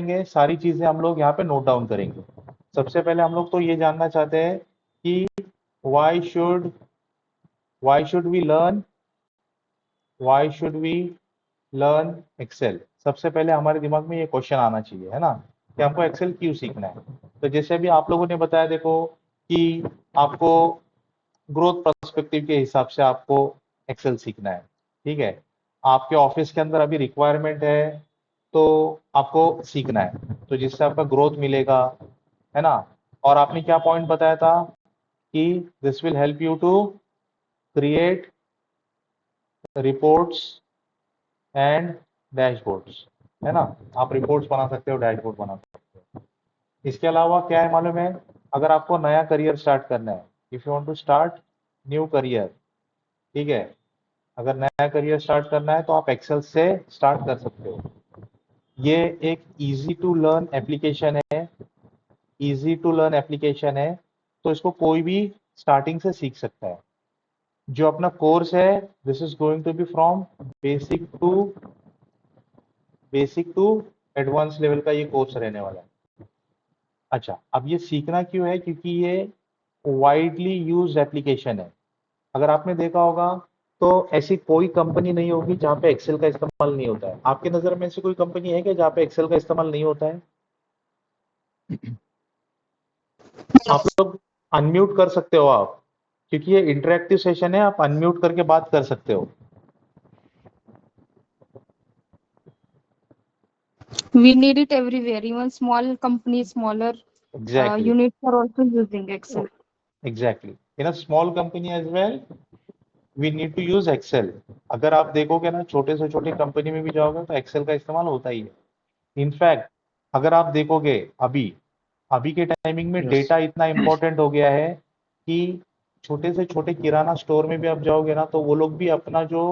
करेंगे, सारी चीजें हम लोग यहाँ पे नोट डाउन करेंगे। सबसे पहले हम लोग तो ये जानना चाहते हैं कि why should why should we learn why should we learn Excel. सबसे पहले हमारे दिमाग में ये क्वेश्चन आना चाहिए, है ना, कि हमको एक्सेल क्यों सीखना है। तो जैसे अभी आप लोगों ने बताया, देखो कि आपको ग्रोथ पर्सपेक्टिव के हिसाब से आपको एक्सेल सीखना है, ठीक है। आपके ऑफिस के अंदर अभी रिक्वायरमेंट है, तो आपको सीखना है, तो जिससे आपका ग्रोथ मिलेगा, है ना। और आपने क्या पॉइंट बताया था कि this will help you to create reports and dashboards, है ना। आप रिपोर्ट्स बना सकते हो, डैशबोर्ड बना सकते हो। इसके अलावा क्या है मालूम है, अगर आपको नया करियर स्टार्ट करना है, if you want to start new career, ठीक है, अगर नया करियर स्टार्ट करना है तो आप एक्सेल से स्टार्ट कर सकते हो। ये एक इजी टू लर्न एप्लीकेशन है, इजी टू लर्न एप्लीकेशन है, तो इसको कोई भी स्टार्टिंग से सीख सकता है। जो अपना कोर्स है, this is going to be from basic to advance level का ये कोर्स रहने वाला है। अच्छा, अब ये सीखना क्यों है, क्योंकि ये वाइडली यूज एप्लीकेशन है। अगर आपने देखा होगा तो ऐसी कोई कंपनी नहीं होगी जहाँ पे एक्सेल का इस्तेमाल नहीं होता है। आपकी नज़र में ऐसी कोई कंपनी है क्या जहाँ पे एक्सेल का इस्तेमाल नहीं होता है? आप लोग अनम्यूट कर सकते हो आप, क्योंकि ये इंटरेक्टिव सेशन है, आप अनम्यूट करके बात कर सकते हो। We need it everywhere. Even small companies, smaller exactly, units are also using Excel. Exactly, in a small company as well we need to use Excel. अगर आप देखोगे ना, छोटे से छोटे कंपनी में भी जाओगे तो एक्सेल का इस्तेमाल होता ही है। इनफैक्ट अगर आप देखोगे, अभी अभी के टाइमिंग में Yes. डेटा इतना इंपॉर्टेंट हो गया है कि छोटे से छोटे किराना स्टोर में भी आप जाओगे ना, तो वो लोग भी अपना जो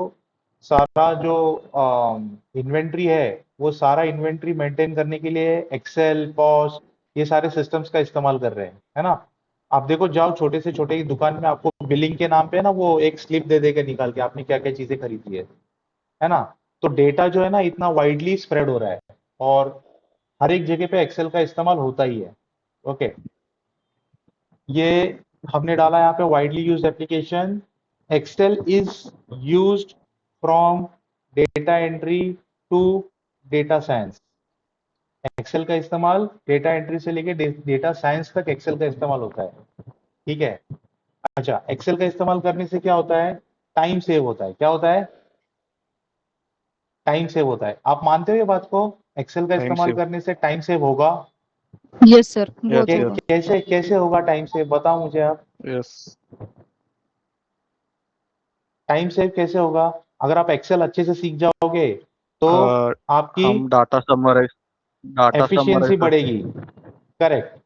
सारा जो इन्वेंट्री है, वो सारा इन्वेंट्री मेंटेन करने के लिए एक्सेल, पॉस, ये सारे सिस्टम्स का इस्तेमाल कर रहे हैं, है ना। आप देखो, जाओ छोटे से छोटे की दुकान में, आपको बिलिंग के नाम पे ना वो एक स्लिप दे देगा निकाल के, आपने क्या क्या चीजें खरीदी है ना। तो डेटा जो है ना इतना वाइडली स्प्रेड हो रहा है, और हर एक जगह पे एक्सेल का इस्तेमाल होता ही है। ओके, ये हमने डाला यहाँ पे widely used application. Excel is used from data entry to data science. Excel का इस्तेमाल डेटा एंट्री से लेके डेटा साइंस तक एक्सेल का इस्तेमाल होता है, ठीक है। अच्छा, एक्सेल का इस्तेमाल करने से क्या होता है, टाइम सेव होता है। क्या होता है? टाइम सेव होता है। आप मानते हो ये बात को? एक्सेल का Time इस्तेमाल save. करने से टाइम सेव होगा? Yes, sir. Yes, बहुत yes, होगा. कैसे कैसे होगा टाइम सेव, बताओ मुझे आप। yes. टाइम सेव कैसे होगा? अगर आप एक्सेल अच्छे से सीख जाओगे तो Uh, आपकी हम डाटा समराइज एफिशिएंसी करते हैं. बढ़ेगी। करेक्ट,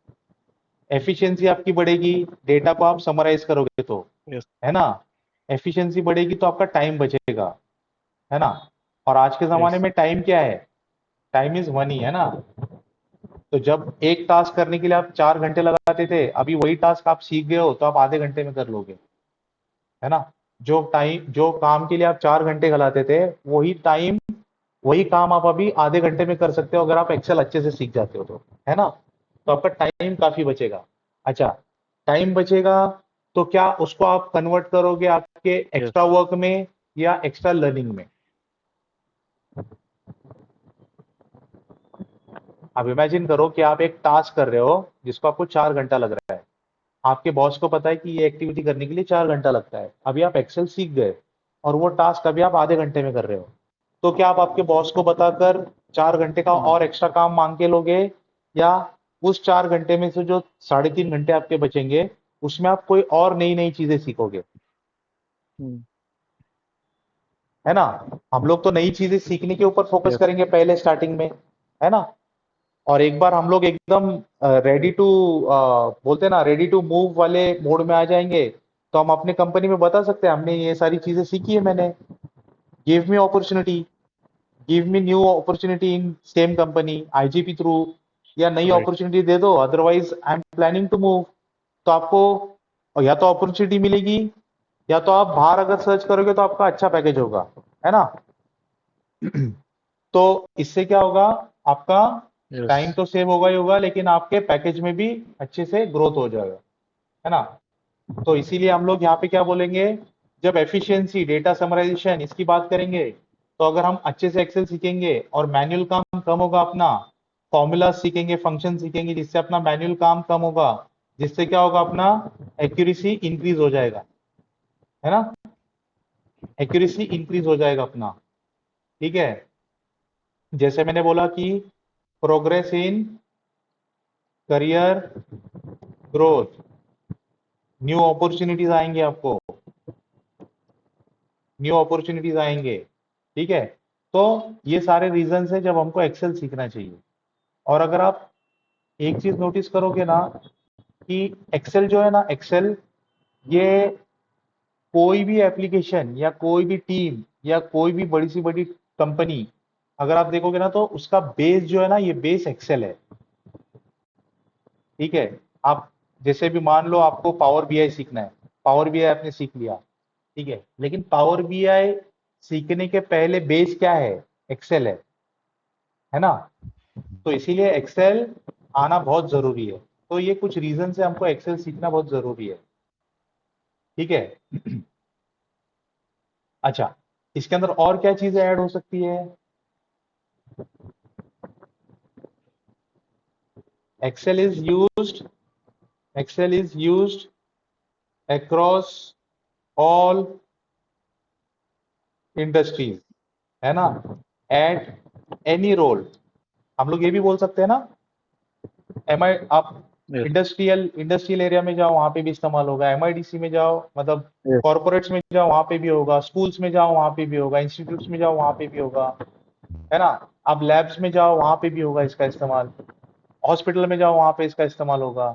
एफिशिएंसी आपकी बढ़ेगी, डेटा को आप समराइज करोगे तो, Yes. है ना। एफिशिएंसी बढ़ेगी तो आपका टाइम बचेगा, है ना। और आज के जमाने Yes. में टाइम क्या है? टाइम इज मनी, है ना। तो जब एक टास्क करने के लिए आप 4 घंटे लगाते थे, अभी वही टास्क आप सीख गए हो तो आप आधे घंटे में कर लोगे, है ना। जो काम के लिए आप 4 घंटे लगाते थे, वही काम आप अभी आधे घंटे में कर सकते हो, अगर आप एक्सेल अच्छे से सीख जाते हो तो, है ना। तो आपका टाइम काफी बचेगा। अच्छा, टाइम बचेगा तो क्या उसको आप कन्वर्ट करोगे आपके Yes. एक्स्ट्रा वर्क में या एक्स्ट्रा लर्निंग में? आप इमेजिन करो कि आप एक टास्क कर रहे हो जिसको आपको 4 घंटा लग रहा है। आपके बॉस को पता है कि ये एक्टिविटी करने के लिए 4 घंटा लगता है। अभी आप एक्सेल सीख गए और वो टास्क अभी आप आधे घंटे में कर रहे हो, तो क्या आप आपके बॉस को बताकर 4 घंटे का Hmm. और एक्स्ट्रा काम मांग के लोगे, या उस 4 घंटे में से जो 3.5 घंटे आपके बचेंगे उसमें आप कोई और नई नई चीजें सीखोगे, Hmm. है ना। हम लोग तो नई चीजें सीखने के ऊपर फोकस Yes. करेंगे पहले स्टार्टिंग में, है ना। और एक बार हम लोग एकदम रेडी टू बोलते हैं ना, रेडी टू मूव वाले मोड में आ जाएंगे, तो हम अपने कंपनी में बता सकते हैं हमने ये सारी चीजें सीखी है मैंने, give me opportunity, give me new opportunity in same company IGP through, या नई Right. अपॉर्चुनिटी दे दो, otherwise I am planning to move. तो आपको या तो अपॉर्चुनिटी मिलेगी, या तो आप बाहर अगर सर्च करोगे तो आपका अच्छा पैकेज होगा, है ना। तो इससे क्या होगा, आपका टाइम yes, तो सेव होगा ही होगा, लेकिन आपके पैकेज में भी अच्छे से ग्रोथ हो जाएगा, है ना। तो इसीलिए हम लोग यहाँ पे क्या बोलेंगे, जब एफिशिएंसी, डेटा समराइजेशन इसकी बात करेंगे, तो अगर हम अच्छे से एक्सेल सीखेंगे और मैनुअल काम कम होगा अपना, फॉर्मूला सीखेंगे, फंक्शन सीखेंगे, जिससे अपना मैनुअल काम कम होगा, जिससे क्या होगा, अपना एक्यूरेसी इंक्रीज हो जाएगा, है ना। एक्यूरेसी इंक्रीज हो जाएगा अपना, ठीक है। जैसे मैंने बोला कि progress in career growth, new opportunities आएंगे आपको, न्यू अपॉर्चुनिटीज आएंगे, ठीक है। तो ये सारे रीजंस है जब हमको एक्सेल सीखना चाहिए। और अगर आप एक चीज नोटिस करोगे ना, कि एक्सेल जो है ना, एक्सेल ये कोई भी एप्लीकेशन या कोई भी टीम या कोई भी बड़ी सी बड़ी कंपनी, अगर आप देखोगे ना, तो उसका बेस जो है ना, ये बेस एक्सेल है, ठीक है। आप जैसे भी मान लो आपको पावर बीआई सीखना है, पावर बीआई आपने सीख लिया, ठीक है, लेकिन पावर बीआई सीखने के पहले बेस क्या है, एक्सेल है ना। तो इसीलिए एक्सेल आना बहुत जरूरी है। तो ये कुछ रीजन से हमको एक्सेल सीखना बहुत जरूरी है, ठीक है। अच्छा, इसके अंदर और क्या चीजें ऐड हो सकती है। Excel is used, Excel is used across all industries, है ना, एट एनी रोल। हम लोग ये भी बोल सकते हैं ना, एम आई आप yes, इंडस्ट्रियल एरिया में जाओ, वहां पे भी इस्तेमाल होगा, एमआईडीसी में जाओ, मतलब yes, कॉर्पोरेट्स में जाओ, वहां पे भी होगा, स्कूल्स में जाओ, वहां पे भी होगा, इंस्टीट्यूट्स में जाओ, वहां पे भी होगा, है ना। आप लैब्स में जाओ, वहां पे भी होगा इसका इस्तेमाल, हॉस्पिटल में जाओ, वहां पे इसका इस्तेमाल होगा।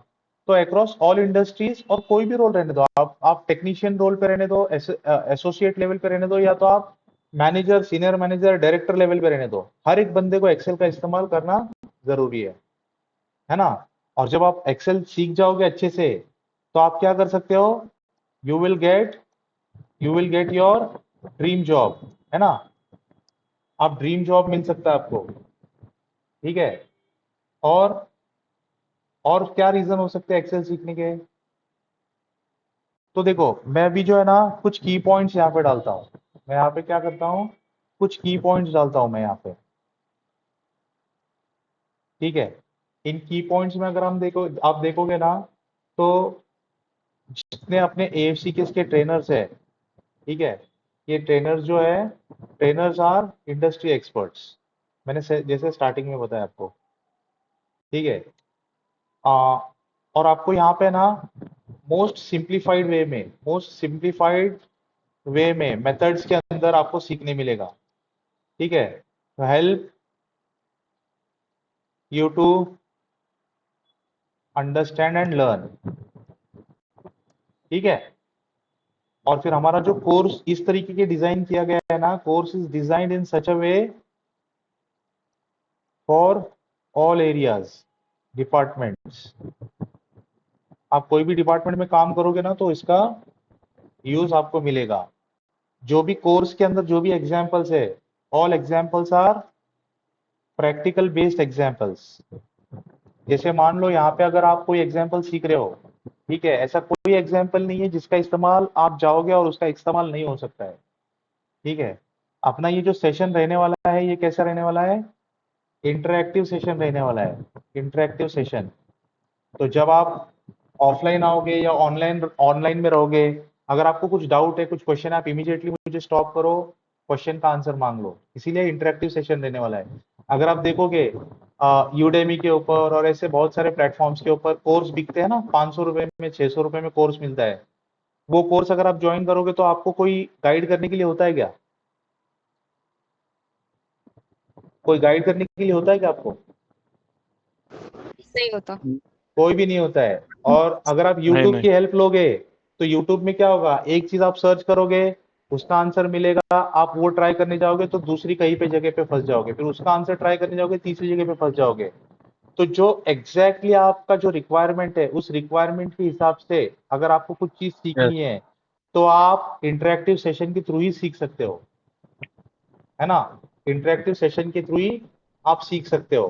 तो अक्रॉस ऑल इंडस्ट्रीज, और कोई भी रोल रहने दो, आप टेक्नीशियन रोल पे रहने दो, एसोसिएट लेवल पे रहने दो, या तो आप manager, senior manager, director level पे रहने दो, हर एक बंदे को एक्सेल का इस्तेमाल करना जरूरी है ना। और जब आप एक्सेल सीख जाओगे अच्छे से, तो आप क्या कर सकते हो, you will get you will get your dream job, है ना। आप ड्रीम जॉब मिल सकता है आपको, ठीक है। और और क्या रीजन हो सकते हैं एक्सेल सीखने के। तो देखो, मैं अभी जो है ना, कुछ की पॉइंट्स यहाँ पे डालता हूँ। मैं यहाँ पे क्या करता हूँ, कुछ की पॉइंट्स डालता हूँ मैं यहाँ पे, ठीक है। इन की पॉइंट्स में अगर आप देखोगे ना, तो जितने अपने एएफसी के इसके ट्रेनर्स है, ठीक है, ये ट्रेनर्स जो है, ट्रेनर्स आर इंडस्ट्री एक्सपर्ट्स, मैंने जैसे स्टार्टिंग में बताया आपको, ठीक है। आ, और आपको यहाँ पे ना, मोस्ट सिंप्लीफाइड वे में मेथड्स के अंदर आपको सीखने मिलेगा, ठीक है। तो help you to understand and learn, ठीक है। और फिर हमारा जो कोर्स इस तरीके के डिजाइन किया गया है ना, course is designed in such a way for all areas, departments. आप कोई भी डिपार्टमेंट में काम करोगे ना, तो इसका यूज आपको मिलेगा। जो भी कोर्स के अंदर जो भी एग्जाम्पल्स है, all examples are practical based examples. जैसे मान लो यहाँ पे अगर आप कोई एग्जाम्पल सीख रहे हो, ठीक है, ऐसा कोई एग्जाम्पल नहीं है जिसका इस्तेमाल आप जाओगे और उसका इस्तेमाल नहीं हो सकता है, ठीक है। अपना ये जो सेशन रहने वाला है, ये कैसा रहने वाला है, इंटरएक्टिव सेशन रहने वाला है, इंटरएक्टिव सेशन। तो जब आप ऑफलाइन आओगे या ऑनलाइन ऑनलाइन में रहोगे, अगर आपको कुछ डाउट है, कुछ क्वेश्चन, आप इमीडिएटली मुझे स्टॉप करो, क्वेश्चन का आंसर मांग लो, इसीलिए इंटरेक्टिव सेशन रहने वाला है। अगर आप देखोगे यूडेमी के ऊपर और ऐसे बहुत सारे प्लेटफॉर्म्स के ऊपर कोर्स बिकते हैं ना, 500 रुपए में, 600 रुपए में कोर्स मिलता है। वो कोर्स अगर आप ज्वाइन करोगे, तो आपको कोई गाइड करने के लिए होता है क्या, कोई गाइड करने के लिए होता है क्या आपको, नहीं होता। कोई भी नहीं होता है। और अगर आप नहीं YouTube नहीं, की हेल्प लोगे, तो YouTube में क्या होगा, एक चीज आप सर्च करोगे, उसका आंसर मिलेगा, आप वो ट्राई करने जाओगे तो दूसरी कहीं पे जगह पे फंस जाओगे, फिर उसका आंसर ट्राई करने जाओगे, तीसरी जगह पे फंस जाओगे। तो जो एग्जैक्टली आपका जो रिक्वायरमेंट है, उस रिक्वायरमेंट के हिसाब से अगर आपको कुछ चीज yes, सीखनी है, तो आप इंटरेक्टिव सेशन के थ्रू ही सीख सकते हो, है ना। इंटरेक्टिव सेशन के थ्रू ही आप सीख सकते हो।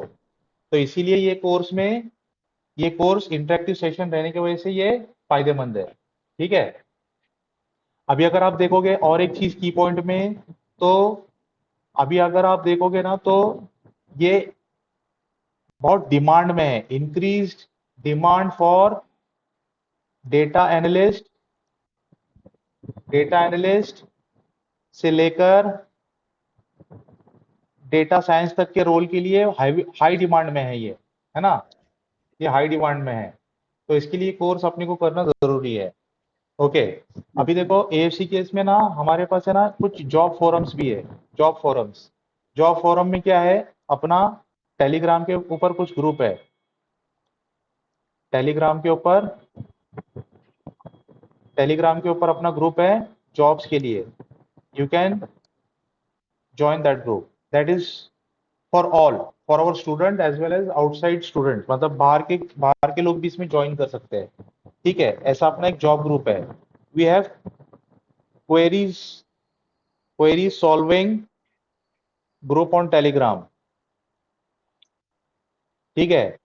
तो इसीलिए ये कोर्स इंटरेक्टिव सेशन रहने की वजह से ये फायदेमंद है। ठीक है, अभी अगर आप देखोगे और एक चीज की पॉइंट में, तो अभी अगर आप देखोगे ना तो ये बहुत डिमांड में है, increased demand for data analyst से लेकर डेटा साइंस तक के रोल के लिए हाई डिमांड में है ये, है ना, ये हाई डिमांड में है। तो इसके लिए कोर्स अपने को करना जरूरी है। ओके, अभी देखो एएफसी केस में ना हमारे पास है ना कुछ जॉब फोरम्स भी है। जॉब फोरम में क्या है, अपना टेलीग्राम के ऊपर कुछ ग्रुप है, टेलीग्राम के ऊपर अपना ग्रुप है जॉब्स के लिए। You can join that group, that is for all, for our student as well as outside student, मतलब बाहर के लोग भी इसमें ज्वाइन कर सकते हैं। ठीक है, ऐसा अपना एक जॉब ग्रुप है। We have query solving group on Telegram. ठीक है,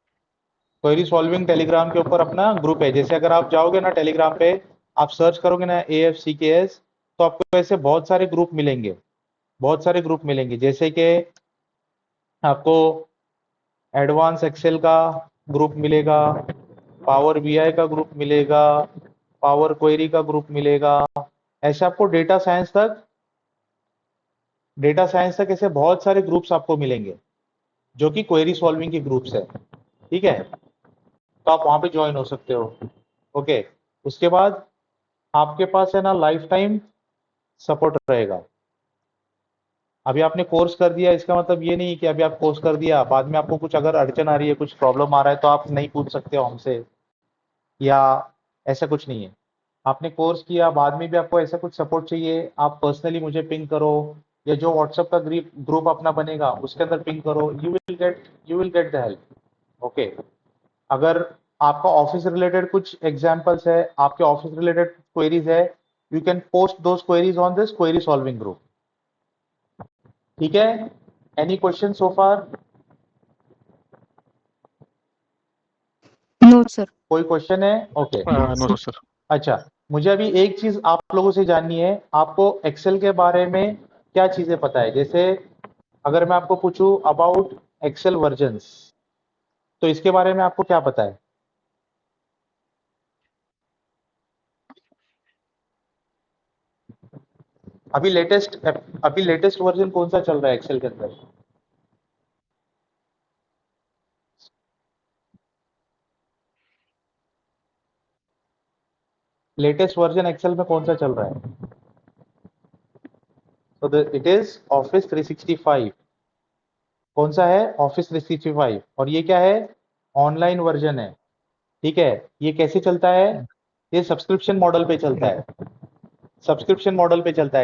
क्वेरी सॉल्विंग टेलीग्राम के ऊपर अपना ग्रुप है। जैसे अगर आप जाओगे ना टेलीग्राम पे, आप सर्च करोगे ना AFCKS, तो आपको ऐसे बहुत सारे ग्रुप मिलेंगे, जैसे कि आपको एडवांस एक्सेल का ग्रुप मिलेगा, पावर बीआई का ग्रुप मिलेगा, पावर क्वेरी का ग्रुप मिलेगा। ऐसे आपको डेटा साइंस तक ऐसे बहुत सारे ग्रुप्स आपको मिलेंगे जो कि क्वेरी सॉल्विंग के ग्रुप्स है। ठीक है, तो आप वहां पे ज्वाइन हो सकते हो। ओके, उसके बाद आपके पास है ना लाइफ टाइम सपोर्ट रहेगा। अभी आपने कोर्स कर दिया, इसका मतलब ये नहीं कि अभी आप कोर्स कर दिया, बाद में आपको कुछ अगर अड़चन आ रही है, कुछ प्रॉब्लम आ रहा है, तो आप नहीं पूछ सकते हो हमसे, या ऐसा कुछ नहीं है। आपने कोर्स किया, बाद में भी आपको ऐसा कुछ सपोर्ट चाहिए, आप पर्सनली मुझे पिंग करो, या जो व्हाट्सएप का ग्रुप अपना बनेगा उसके अंदर पिंग करो, you will get the help. Okay, अगर आपका ऑफिस रिलेटेड कुछ एग्जांपल्स है, आपके ऑफिस रिलेटेड क्वेरीज है, you can post those queries on this query solving group. ठीक है, एनी क्वेश्चन सो फार? No, sir. कोई क्वेश्चन है? Okay, No, sir. अच्छा, मुझे अभी एक चीज आप लोगों से जाननी है, आपको एक्सेल के बारे में क्या चीजें पता है? जैसे अगर मैं आपको पूछूं अबाउट एक्सेल वर्जन्स, तो इसके बारे में आपको क्या पता है? अभी लेटेस्ट वर्जन कौन सा चल रहा है एक्सेल के अंदर? लेटेस्ट वर्जन एक्सेल में कौन सा चल रहा है? तो इट इज ऑफिस 365। कौन सा है? ऑफिस 365। और ये क्या है? ऑनलाइन वर्जन है। ठीक है, ये कैसे चलता है? ये सब्सक्रिप्शन मॉडल पे चलता है।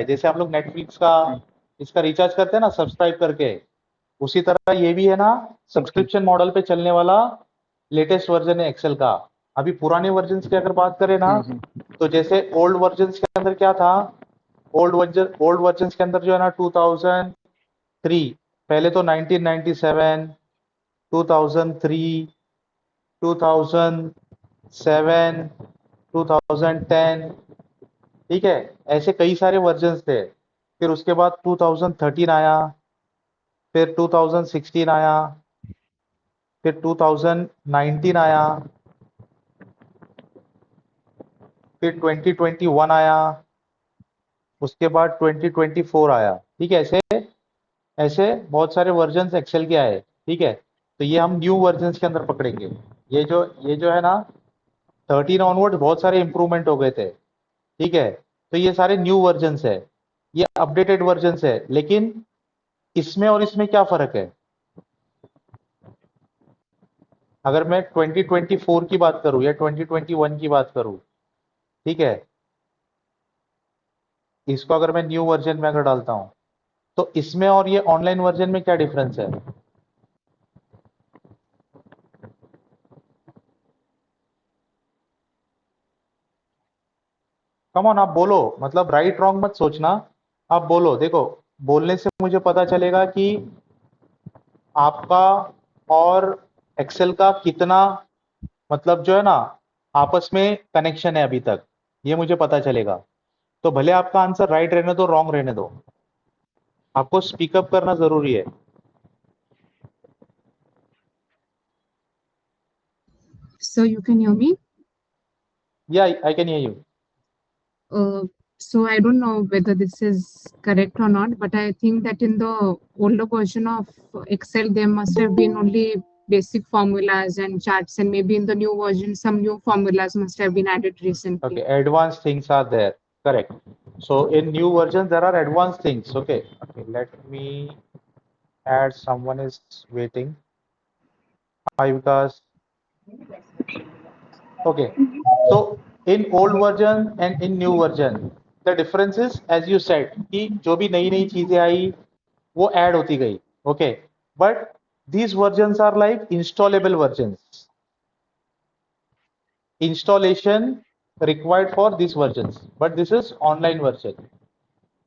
जैसे हम लोग नेटफ्लिक्स का इसका रिचार्ज करते हैं ना सब्सक्राइब करके, उसी तरह ये भी है ना सब्सक्रिप्शन मॉडल पे चलने वाला लेटेस्ट वर्जन है एक्सेल का। अभी पुराने वर्जन की अगर बात करें ना, तो जैसे ओल्ड वर्जन के अंदर क्या था, ओल्ड वर्जन के अंदर जो है ना 2003, पहले तो 1997, 2003, 2007, 2010, ठीक है, ऐसे कई सारे वर्जन्स थे। फिर उसके बाद 2013 आया, फिर 2016 आया, फिर 2019 आया, फिर 2021 आया, उसके बाद 2024 आया। ठीक है, ऐसे ऐसे बहुत सारे वर्जन्स एक्सेल के आए। ठीक है, तो ये हम न्यू वर्जन्स के अंदर पकड़ेंगे। ये जो है ना 13 ऑनवर्ड बहुत सारे इंप्रूवमेंट हो गए थे। ठीक है, तो ये सारे न्यू वर्जन्स है, ये अपडेटेड वर्जन्स है। लेकिन इसमें और इसमें क्या फर्क है? अगर मैं 2024 की बात करूं या 2021 की बात करूं, ठीक है, इसको अगर मैं न्यू वर्जन में अगर डालता हूं, तो इसमें और ये ऑनलाइन वर्जन में क्या डिफरेंस है? कम ऑन, आप बोलो, मतलब राइट रॉन्ग मत सोचना, आप बोलो। देखो, बोलने से मुझे पता चलेगा कि आपका और एक्सेल का कितना मतलब जो है ना आपस में कनेक्शन है अभी तक, ये मुझे पता चलेगा। तो भले आपका आंसर राइट रहने दो, रॉन्ग रहने दो, आपको स्पीकअप करना जरूरी है। So you can hear me? या I can hear you. Uh, so I don't know whether this is correct or not, but I think that in the older version of Excel, there must have been only basic formulas and charts, and maybe in the new version, some new formulas must have been added recently. Okay, advanced things are there. Correct. So in new versions, there are advanced things. Okay. Okay. Let me add. Someone is waiting. Hi, Vikas. Okay. So in old version and in new version, the difference is, as you said, कि जो भी नई नई चीजें आई वो add होती गई. Okay. But these versions are like installable versions. Installation required for these versions, but this is online version.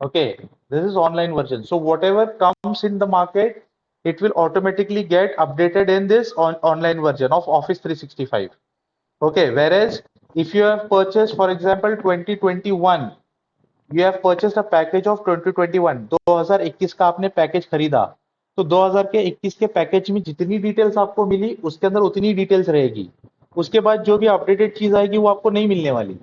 Okay, this is online version. So whatever comes in the market, it will automatically get updated in this online version of Office 365. Okay, whereas if you have purchased, for example, 2021, you have purchased a package of 2021, 2021 का आपने package खरीदा, तो 2021 के package में जितनी details आपको मिली उसके अंदर उतनी डिटेल्स रहेगी. उसके बाद जो भी अपडेटेड चीज आएगी वो आपको नहीं मिलने वाली.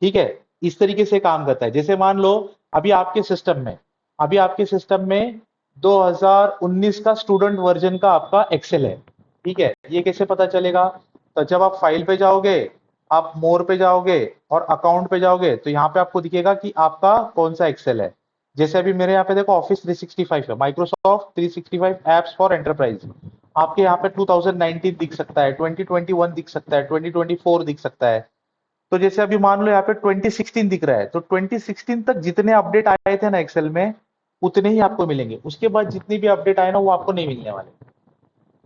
ठीक है, इस तरीके से काम करता है. जैसे मान लो अभी आपके सिस्टम में 2019 का स्टूडेंट वर्जन का आपका एक्सेल है. ठीक है, ये कैसे पता चलेगा? तो जब आप फाइल पे जाओगे, आप मोर पे जाओगे और अकाउंट पे जाओगे, तो यहाँ पे आपको दिखेगा कि आपका कौन सा एक्सेल है. जैसे अभी मेरे यहाँ पे देखो ऑफिस 365 है, माइक्रोसॉफ्ट 365 एप्स फॉर एंटरप्राइज. आपके यहाँ पे 2019 दिख सकता है, 2021 दिख सकता है, 2024 दिख सकता है. तो जैसे अभी मान लो यहाँ पे 2016 दिख रहा है, तो 2016 तक जितने अपडेट आए थे ना एक्सेल में उतने ही आपको मिलेंगे. उसके बाद जितनी भी अपडेट आए ना वो आपको नहीं मिलने वाले,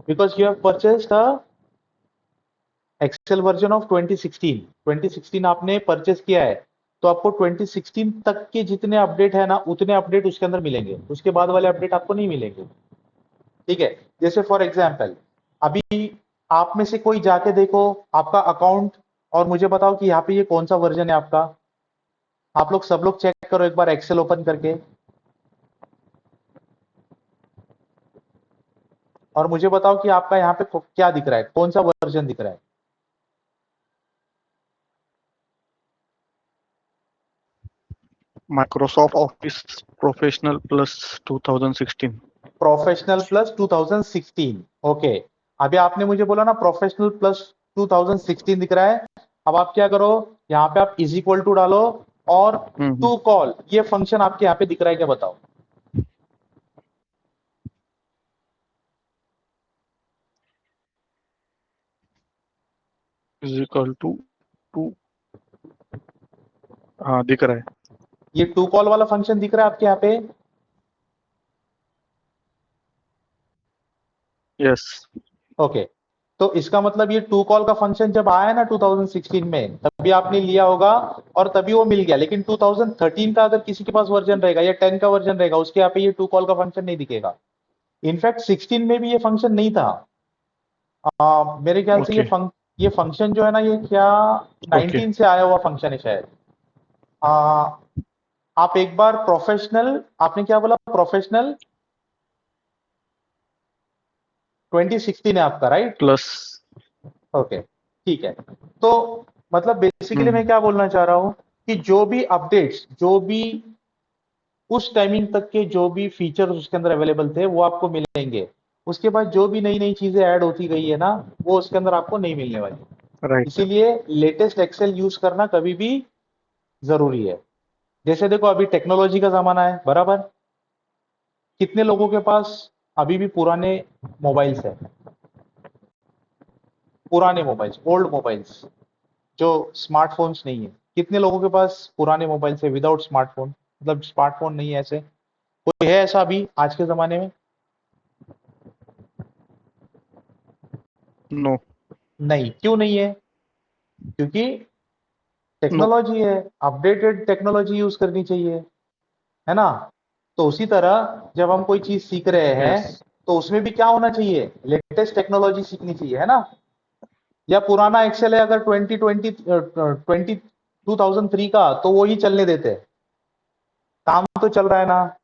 because you have purchased a Excel version of 2016 आपने परचेस किया है, तो आपको 2016 तक के जितने अपडेट है ना उतने अपडेट उसके अंदर मिलेंगे. उसके बाद वाले अपडेट आपको नहीं मिलेंगे. ठीक है, जैसे फॉर एग्जाम्पल अभी आप में से कोई जाके देखो आपका अकाउंट और मुझे बताओ कि यहाँ पे ये कौन सा वर्जन है आपका. आप लोग सब लोग चेक करो एक बार एक्सेल ओपन करके और मुझे बताओ कि आपका यहाँ पे क्या दिख रहा है, कौन सा वर्जन दिख रहा है. Microsoft Office Professional Plus 2016. Professional plus 2016. Okay, अभी आपने मुझे बोला ना प्रोफेशनल प्लस 2016 दिख रहा है. अब आप क्या करो, यहाँ पे आप इज इक्वल टू डालो और टू कॉल, ये फंक्शन आपके यहाँ पे दिख रहा है क्या बताओ. Is equal to 2. हाँ दिख रहा है. ये टू कॉल वाला फंक्शन दिख रहा है आपके यहाँ पे. Yes. ओके, तो इसका मतलब ये टू कॉल का फंक्शन जब आया ना 2016 में तभी आपने लिया होगा और तभी वो मिल गया. लेकिन 2013 का अगर किसी के पास वर्जन रहेगा या 10 का वर्जन रहेगा उसके यहाँ पे ये टू कॉल का फंक्शन नहीं दिखेगा. इनफैक्ट 16 में भी ये फंक्शन नहीं था. मेरे ख्याल से Okay. ये फंक्शन जो है ना ये क्या 19 से आया हुआ फंक्शन है शायद. आप एक बार प्रोफेशनल, आपने क्या बोला प्रोफेशनल 2016 है आपका, राइट? Plus. ओके, ठीक है. तो मतलब बेसिकली मैं क्या बोलना चाह रहा हूं कि जो भी अपडेट्स, जो भी उस टाइमिंग तक के जो भी फीचर्स उसके अंदर अवेलेबल थे वो आपको मिलेंगे. उसके बाद जो भी नई नई चीजें ऐड होती गई है ना वो उसके अंदर आपको नहीं मिलने वाली. Right. इसीलिए लेटेस्ट एक्सेल यूज करना कभी भी जरूरी है. जैसे देखो अभी टेक्नोलॉजी का जमाना है, बराबर. कितने लोगों के पास अभी भी पुराने मोबाइल्स है, पुराने मोबाइल्स, ओल्ड मोबाइल्स जो स्मार्टफोन्स नहीं है. कितने लोगों के पास पुराने मोबाइल्स है विदाउट स्मार्टफोन, मतलब स्मार्टफोन नहीं है ऐसे कोई है ऐसा अभी आज के जमाने में? No. नहीं. क्यों नहीं है? क्योंकि टेक्नोलॉजी है, अपडेटेड टेक्नोलॉजी यूज करनी चाहिए, है ना. तो उसी तरह जब हम कोई चीज सीख रहे हैं Yes. तो उसमें भी क्या होना चाहिए, लेटेस्ट टेक्नोलॉजी सीखनी चाहिए, है ना। या पुराना एक्सेल है अगर 2003 का, तो वो ही चलने देते हैं, काम तो चल रहा है ना,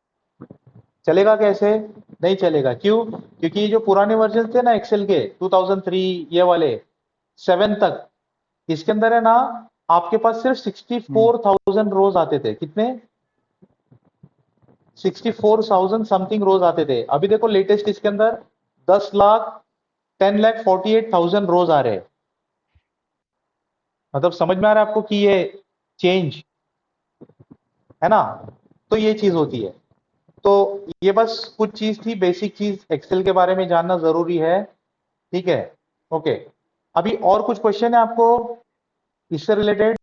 चलेगा कैसे, नहीं चलेगा। क्यों, क्योंकि ये जो पुराने वर्जन थे ना एक्सेल के 2003 ये वाले 7 तक, इसके अंदर है ना आपके पास सिर्फ 64,000 रोज आते थे। कितने, 64,000 समथिंग रोज आते थे। अभी देखो लेटेस्ट इसके अंदर 10,48,000 रोज आ रहे हैं। मतलब समझ में आ रहा है आपको कि ये चेंज है ना। तो ये चीज होती है। तो ये बस कुछ चीज थी, बेसिक चीज एक्सेल के बारे में जानना जरूरी है, ठीक है। ओके, अभी और कुछ क्वेश्चन है आपको इससे रिलेटेड,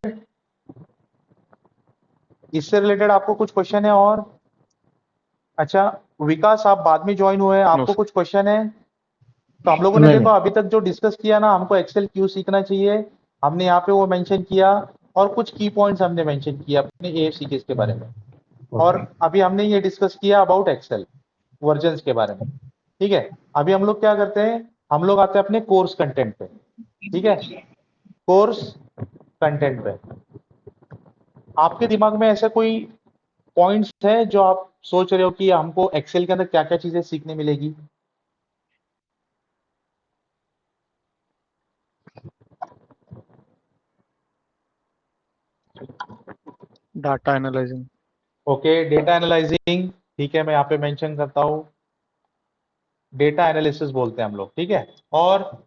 आपको कुछ क्वेश्चन है और? अच्छा विकास, आप बाद में ज्वाइन हुए हैं, नो आपको सर। कुछ क्वेश्चन है? तो हम लोगों ने नहीं देखो अभी तक जो डिस्कस किया ना, हमको एक्सेल क्यों सीखना चाहिए, हमने यहाँ पे वो मेंशन किया, और कुछ की पॉइंट्स हमने मेंशन किया अपने एएफसीकेस के बारे में। और अभी हमने ये डिस्कस किया अबाउट एक्सेल वर्जन्स के बारे में, ठीक है। अभी हम लोग क्या करते हैं, हम लोग आते हैं अपने कोर्स कंटेंट पे, ठीक है। कोर्स कंटेंट पे आपके दिमाग में ऐसा कोई पॉइंट्स है जो आप सोच रहे हो कि हमको एक्सेल के अंदर क्या क्या चीजें सीखने मिलेगी? Data analysing. Okay, data analysing, ठीक है, मैं यहाँ पे मेंशन करता हूँ, डेटा एनालिसिस बोलते हैं हम लोग, ठीक है। और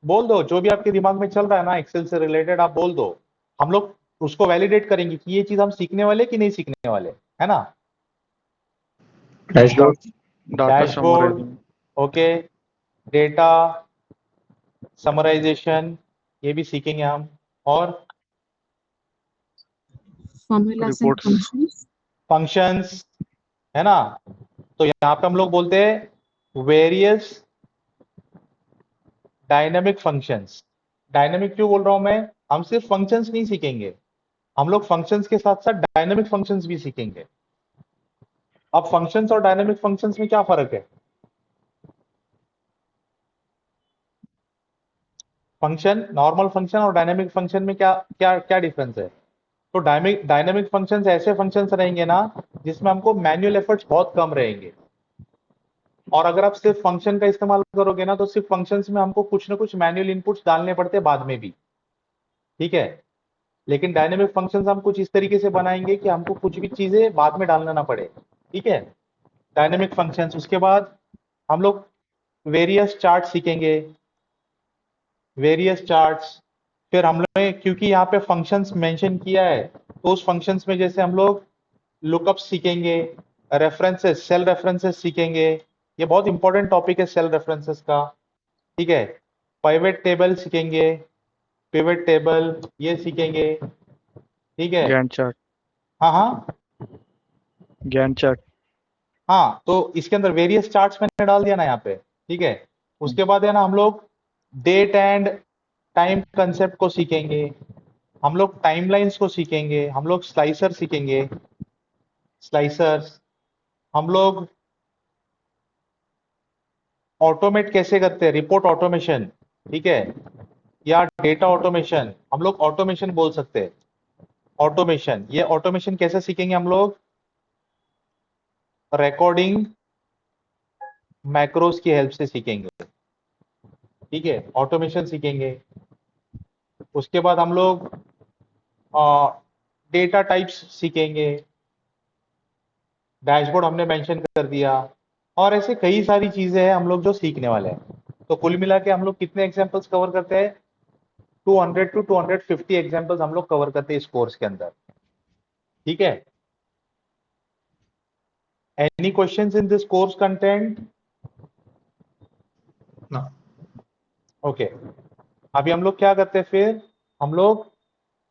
बोल दो जो भी आपके दिमाग में चल रहा है ना एक्सेल से रिलेटेड, आप बोल दो, हम लोग उसको वैलिडेट करेंगे कि ये चीज हम सीखने वाले कि नहीं सीखने वाले, है ना। Dashboard. Data dashboard, summarising. Okay, data summarisation, ये भी सीखेंगे हम। और formulas and reports. functions. Functions, है ना। तो यहाँ पे हम लोग बोलते हैं वेरियस डायनेमिक फंक्शंस। डायनेमिक क्यों बोल रहा हूं मैं, हम सिर्फ फंक्शंस नहीं सीखेंगे, हम लोग फंक्शंस के साथ साथ डायनेमिक फंक्शंस भी सीखेंगे। अब फंक्शंस और डायनेमिक फंक्शंस में क्या फर्क है? फंक्शन, नॉर्मल फंक्शन और डायनेमिक फंक्शन में क्या क्या क्या डिफरेंस है? तो डायनेमिक फंक्शंस ऐसे फंक्शंस रहेंगे ना जिसमें हमको मैन्युअल एफर्ट्स बहुत कम रहेंगे। और अगर आप सिर्फ फंक्शन का इस्तेमाल करोगे ना, तो सिर्फ फंक्शंस में हमको कुछ ना कुछ मैन्युअल इनपुट्स डालने पड़ते हैं बाद में भी, ठीक है। लेकिन डायनेमिक फंक्शंस हम कुछ इस तरीके से बनाएंगे कि हमको कुछ भी चीजें बाद में डालना ना पड़े, ठीक है। डायनेमिक फंक्शंस, उसके बाद हम लोग वेरियस चार्ट सीखेंगे, वेरियस चार्ट्स। फिर हम लोग क्योंकि यहाँ पे फंक्शंस मेंशन किया है, तो उस फंक्शंस में जैसे हम लोग लुकअप सीखेंगे, रेफरेंसेस, सेल रेफरेंसेस सीखेंगे। ये बहुत इंपॉर्टेंट टॉपिक है सेल रेफरेंसेस का, ठीक है। पाइवेट टेबल सीखेंगे, पिवट टेबल ये सीखेंगे, ठीक है। Gantt chart. हाँ हाँ गैंट चार्ट। हाँ, तो इसके अंदर वेरियस चार्ट्स मैंने डाल दिया ना यहाँ पे, ठीक है। उसके बाद है ना हम लोग डेट एंड टाइम कंसेप्ट को सीखेंगे, हम लोग टाइमलाइंस को सीखेंगे, हम लोग स्लाइसर सीखेंगे, स्लाइसर्स, हम लोग ऑटोमेट कैसे करते हैं, रिपोर्ट ऑटोमेशन, ठीक है, या डेटा ऑटोमेशन, हम लोग ऑटोमेशन बोल सकते हैं। ऑटोमेशन, ये ऑटोमेशन कैसे सीखेंगे हम लोग, रिकॉर्डिंग मैक्रोस की हेल्प से सीखेंगे, ठीक है, ऑटोमेशन सीखेंगे। उसके बाद हम लोग डेटा टाइप्स सीखेंगे, डैशबोर्ड हमने मेंशन कर दिया, और ऐसे कई सारी चीजें हैं हम लोग जो सीखने वाले हैं। तो कुल मिला के हम लोग कितने एग्जांपल्स कवर करते हैं, 200 to 250 एग्जांपल्स हम लोग कवर करते हैं इस कोर्स के अंदर, ठीक है। Any questions in this course content? No. Okay, अभी हम लोग क्या करते हैं, फिर हम लोग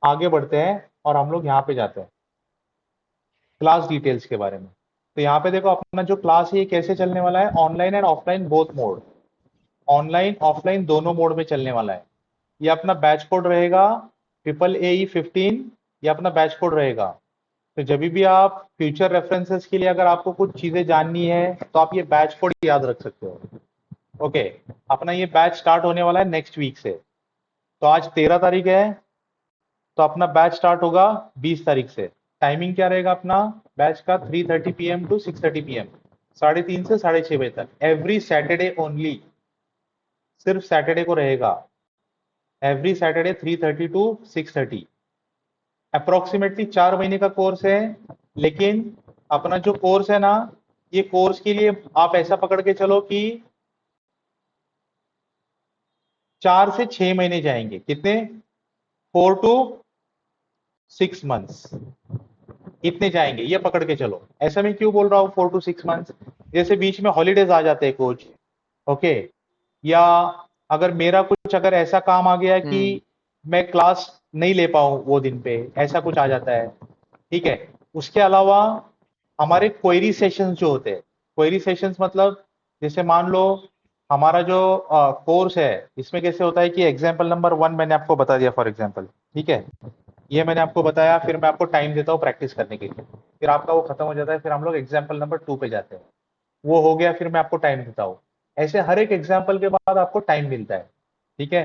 आगे बढ़ते हैं और हम लोग यहाँ पे जाते हैं क्लास डिटेल्स के बारे में। तो यहाँ पे देखो अपना जो क्लास है ये कैसे चलने वाला है, online and offline both mode, online offline दोनों मोड में चलने वाला है। ये अपना बैच कोड रहेगा AAE 15, ये अपना बैच कोड रहेगा। तो जब भी आप फ्यूचर रेफरेंसेस के लिए अगर आपको कुछ चीजें जाननी है तो आप ये बैच कोड याद रख सकते हो। ओके, अपना ये बैच स्टार्ट होने वाला है नेक्स्ट वीक से। तो आज 13 तारीख है, तो अपना बैच स्टार्ट होगा 20 तारीख से। टाइमिंग क्या रहेगा अपना बैच का? 3:30 PM टू 6:30 PM, 3:30 से 6:30 बजे तक, एवरी सैटरडे ओनली, सिर्फ सैटरडे को रहेगा। Every Saturday 3:30 to 6:30। अप्रोक्सीमेटली 4 महीने का कोर्स है, लेकिन अपना जो कोर्स है ना, ये कोर्स के लिए आप ऐसा पकड़ के चलो कि 4 से 6 महीने जाएंगे। कितने? 4 to 6 मंथ्स, इतने जाएंगे, ये पकड़ के चलो। ऐसा मैं क्यों बोल रहा हूँ 4 to 6 मंथ्स? जैसे बीच में हॉलीडेज आ जाते हैं कुछ, ओके, या अगर मेरा कुछ अगर ऐसा काम आ गया कि मैं क्लास नहीं ले पाऊं वो दिन पे, ऐसा कुछ आ जाता है, ठीक है। उसके अलावा हमारे क्वेरी सेशंस जो होते हैं, क्वेरी सेशंस मतलब जैसे मान लो हमारा जो कोर्स है, इसमें कैसे होता है कि एग्जाम्पल नंबर 1 मैंने आपको बता दिया फॉर एग्जाम्पल, ठीक है, ये मैंने आपको बताया, फिर मैं आपको टाइम देता हूँ प्रैक्टिस करने के लिए, फिर आपका वो खत्म हो जाता है, फिर हम लोग एग्जाम्पल नंबर 2 पे जाते हैं, वो हो गया, फिर मैं आपको टाइम देता हूँ। ऐसे हर एक एग्जाम्पल के बाद आपको टाइम मिलता है, ठीक है।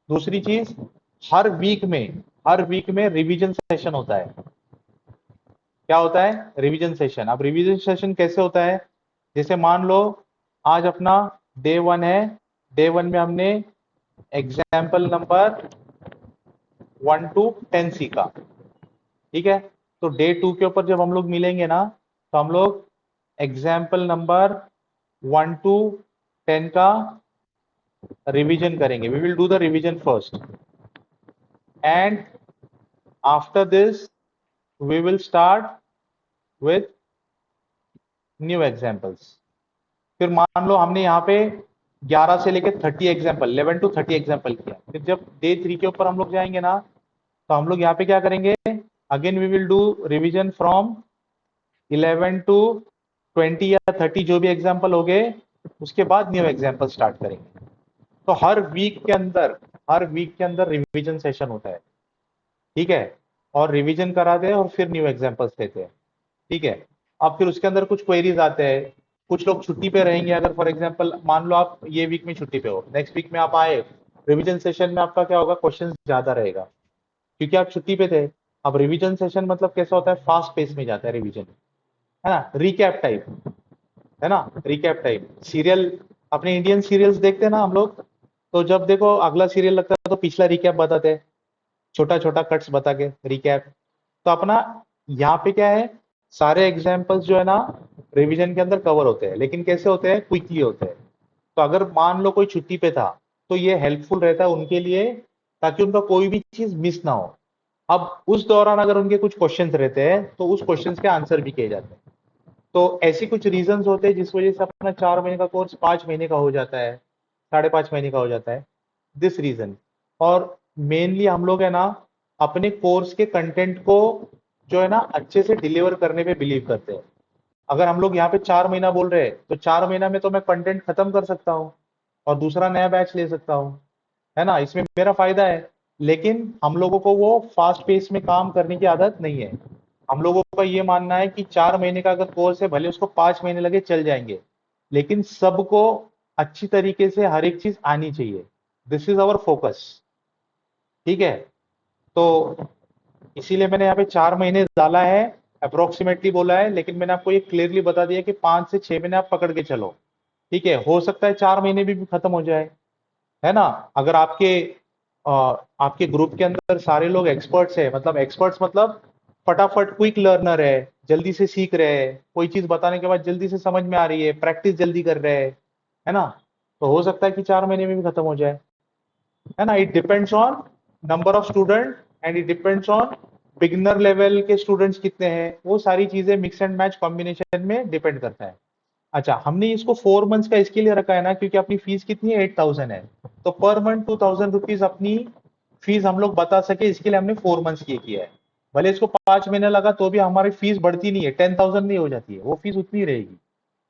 दूसरी चीज, हर वीक में रिवीजन सेशन होता है। क्या होता है? Revision session. अब रिवीजन सेशन कैसे होता है? जैसे मान लो आज अपना डे 1 है, डे 1 में हमने एग्जाम्पल नंबर 1 to 10 सीखा, ठीक है। तो डे 2 के ऊपर जब हम लोग मिलेंगे ना, तो हम लोग एग्जाम्पल नंबर 1 to 10 का रिवीजन करेंगे। We will do the revision first, and after this we will start with new examples. फिर मान लो हमने यहाँ पे 11 से लेकर 30 एग्जाम्पल, 11 to 30 एग्जाम्पल किया, फिर जब डे 3 के ऊपर हम लोग जाएंगे ना, तो हम लोग यहाँ पे क्या करेंगे? Again we will do revision from 11 to 20 या 30 जो भी एग्जाम्पल हो गए, उसके बाद न्यू एग्जाम्पल स्टार्ट करेंगे। तो हर वीक के अंदर रिवीजन सेशन होता है, ठीक है, और रिवीजन कराते हैं और फिर न्यू एग्जाम्पल्स देते हैं, ठीक है। अब फिर उसके अंदर कुछ क्वेरीज आते हैं, कुछ लोग छुट्टी पे रहेंगे, अगर फॉर एग्जांपल मान लो आप ये वीक में छुट्टी पे हो, नेक्स्ट वीक में आप आए, रिवीजन सेशन में आपका क्या होगा? क्वेश्चंस ज्यादा रहेगा, क्योंकि आप छुट्टी पे थे। अब रिवीजन सेशन मतलब कैसा होता है? फास्ट पेस में जाता है रिवीजन, है ना, रिकैप टाइप, है ना, रिकैप टाइप। सीरियल, अपने इंडियन सीरियल्स देखते हैं ना हम लोग, तो जब देखो अगला सीरियल लगता है तो पिछला रिकैप बताते हैं, छोटा छोटा कट्स बता के रिकैप। तो अपना यहाँ पे क्या है, सारे एग्जाम्पल्स जो है ना रिवीजन के अंदर कवर होते हैं, लेकिन कैसे होते हैं? क्विकली होते हैं। तो अगर मान लो कोई छुट्टी पे था, तो ये हेल्पफुल रहता है उनके लिए, ताकि उनका कोई भी चीज मिस ना हो। अब उस दौरान अगर उनके कुछ क्वेश्चंस रहते हैं, तो उस क्वेश्चंस के आंसर भी किए जाते हैं। तो ऐसी कुछ रीजंस होते हैं जिस वजह से अपना 4 महीने का कोर्स 5 महीने का हो जाता है, 5.5 महीने का हो जाता है, दिस रीजन। और मेनली हम लोग है ना अपने कोर्स के कंटेंट को जो है ना अच्छे से डिलीवर करने पे बिलीव करते हैं। अगर हम लोग यहाँ पे 4 महीना बोल रहे हैं, तो 4 महीना में तो मैं कंटेंट खत्म कर सकता हूँ और दूसरा नया बैच ले सकता हूँ, है ना, इसमें मेरा फायदा है। लेकिन हम लोगों को वो फास्ट पेस में काम करने की आदत नहीं है। हम लोगों का ये मानना है कि 4 महीने का अगर कोर्स है, भले उसको 5 महीने लगे चल जाएंगे, लेकिन सबको अच्छी तरीके से हर एक चीज आनी चाहिए। दिस इज आवर फोकस, ठीक है। तो इसीलिए मैंने यहाँ पे 4 महीने डाला है, अप्रोक्सीमेटली बोला है, लेकिन मैंने आपको ये क्लियरली बता दिया कि 5 से 6 महीने आप पकड़ के चलो, ठीक है। हो सकता है 4 महीने भी खत्म हो जाए, है ना। अगर आपके ग्रुप के अंदर सारे लोग एक्सपर्ट्स है, मतलब एक्सपर्ट्स मतलब फटाफट क्विक लर्नर है, जल्दी से सीख रहे हैं, कोई चीज बताने के बाद जल्दी से समझ में आ रही है, प्रैक्टिस जल्दी कर रहे हैं, है ना, तो हो सकता है कि 4 महीने में भी खत्म हो जाए, है ना। It depends on number of student and it depends on beginner level के स्टूडेंट्स कितने हैं, वो सारी चीजें मिक्स एंड मैच कॉम्बिनेशन में डिपेंड करता है। अच्छा, हमने इसको 4 मंथ्स का इसके लिए रखा है ना, क्योंकि अपनी फीस कितनी है? 8,000 है। तो पर मंथ 2,000 रुपीज अपनी फीस हम लोग बता सके, इसके लिए हमने 4 मंथ्स की किया है। भले इसको 5 महीने लगा तो भी हमारी फीस बढ़ती नहीं है, 10,000 नहीं हो जाती है, वो फीस उतनी रहेगी,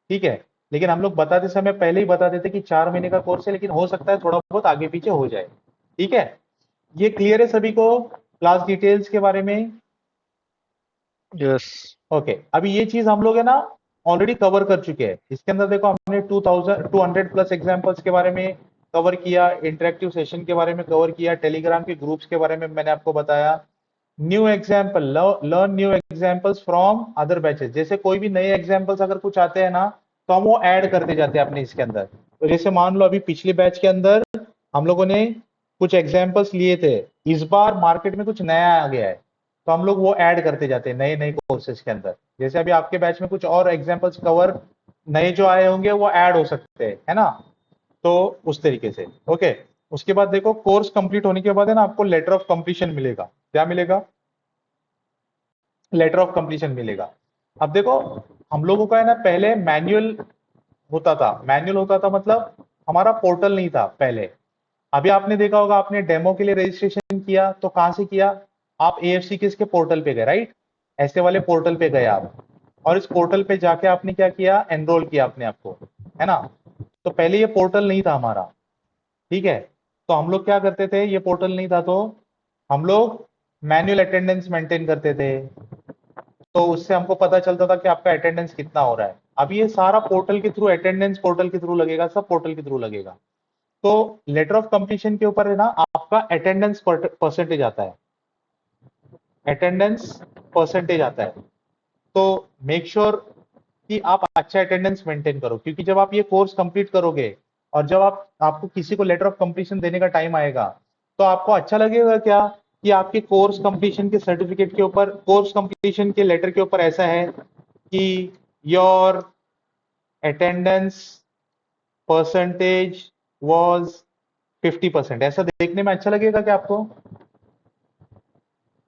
ठीक है। लेकिन हम लोग बताते समय पहले ही बता देते कि 4 महीने का कोर्स है, लेकिन हो सकता है थोड़ा बहुत आगे पीछे हो जाए, ठीक है। ये क्लियर है सभी को क्लास डिटेल्स के बारे में? Yes. ओके, अभी ये चीज हम लोग है ना ऑलरेडी कवर कर चुके हैं। इसके अंदर देखो हमने 2200 प्लस एग्जांपल्स के बारे में कवर किया, इंटरेक्टिव सेशन के बारे में कवर किया, टेलीग्राम के ग्रुप्स के बारे में मैंने आपको बताया। New example, learn new examples from other batches. जैसे कोई भी नए एग्जाम्पल्स अगर कुछ आते हैं ना तो हम वो ऐड करते जाते हैं अपने इसके अंदर। तो जैसे मान लो अभी पिछले बैच के अंदर हम लोगों ने कुछ एग्जाम्पल्स लिए थे, इस बार मार्केट में कुछ नया आ गया है तो हम लोग वो ऐड करते जाते हैं नए नए कोर्सेज के अंदर। जैसे अभी आपके बैच में कुछ और एग्जाम्पल्स कवर नए जो आए होंगे वो ऐड हो सकते हैं, है ना। तो उस तरीके से ओके। उसके बाद देखो कोर्स कंप्लीट होने के बाद है ना आपको लेटर ऑफ कंप्लीशन मिलेगा। क्या मिलेगा? लेटर ऑफ कंप्लीशन मिलेगा। अब देखो हम लोगों का है ना पहले मैनुअल होता था। मैनुअल होता था मतलब हमारा पोर्टल नहीं था पहले। अभी आपने देखा होगा, आपने डेमो के लिए रजिस्ट्रेशन किया तो कहां से किया? आप एएफसी के पोर्टल पे गए, राइट? ऐसे वाले पोर्टल पे गए आप, और इस पोर्टल पे जाके आपने क्या किया? एनरोल किया अपने आप को, है ना। तो पहले ये पोर्टल नहीं था हमारा, ठीक है। तो हम लोग क्या करते थे, ये पोर्टल नहीं था तो हम लोग मैनुअल अटेंडेंस मेंटेन करते थे। तो उससे हमको पता चलता था कि आपका अटेंडेंस कितना हो रहा है। अब ये सारा पोर्टल के थ्रू, अटेंडेंस पोर्टल के थ्रू लगेगा, सब पोर्टल के थ्रू लगेगा। तो लेटर ऑफ कंप्लीशन के ऊपर है ना आपका अटेंडेंस परसेंटेज आता है, अटेंडेंस परसेंटेज आता है। तो मेक श्योर कि आप अच्छा अटेंडेंस मेंटेन करो, क्योंकि जब आप ये कोर्स कंप्लीट करोगे और जब आपको किसी को लेटर ऑफ कंप्लीशन देने का टाइम आएगा तो आपको अच्छा लगेगा क्या कि आपके कोर्स कंप्लीशन के सर्टिफिकेट के ऊपर, कोर्स कंप्लीशन के लेटर के ऊपर ऐसा है कि योर अटेंडेंस परसेंटेज वाज 50%। ऐसा देखने में अच्छा लगेगा क्या आपको?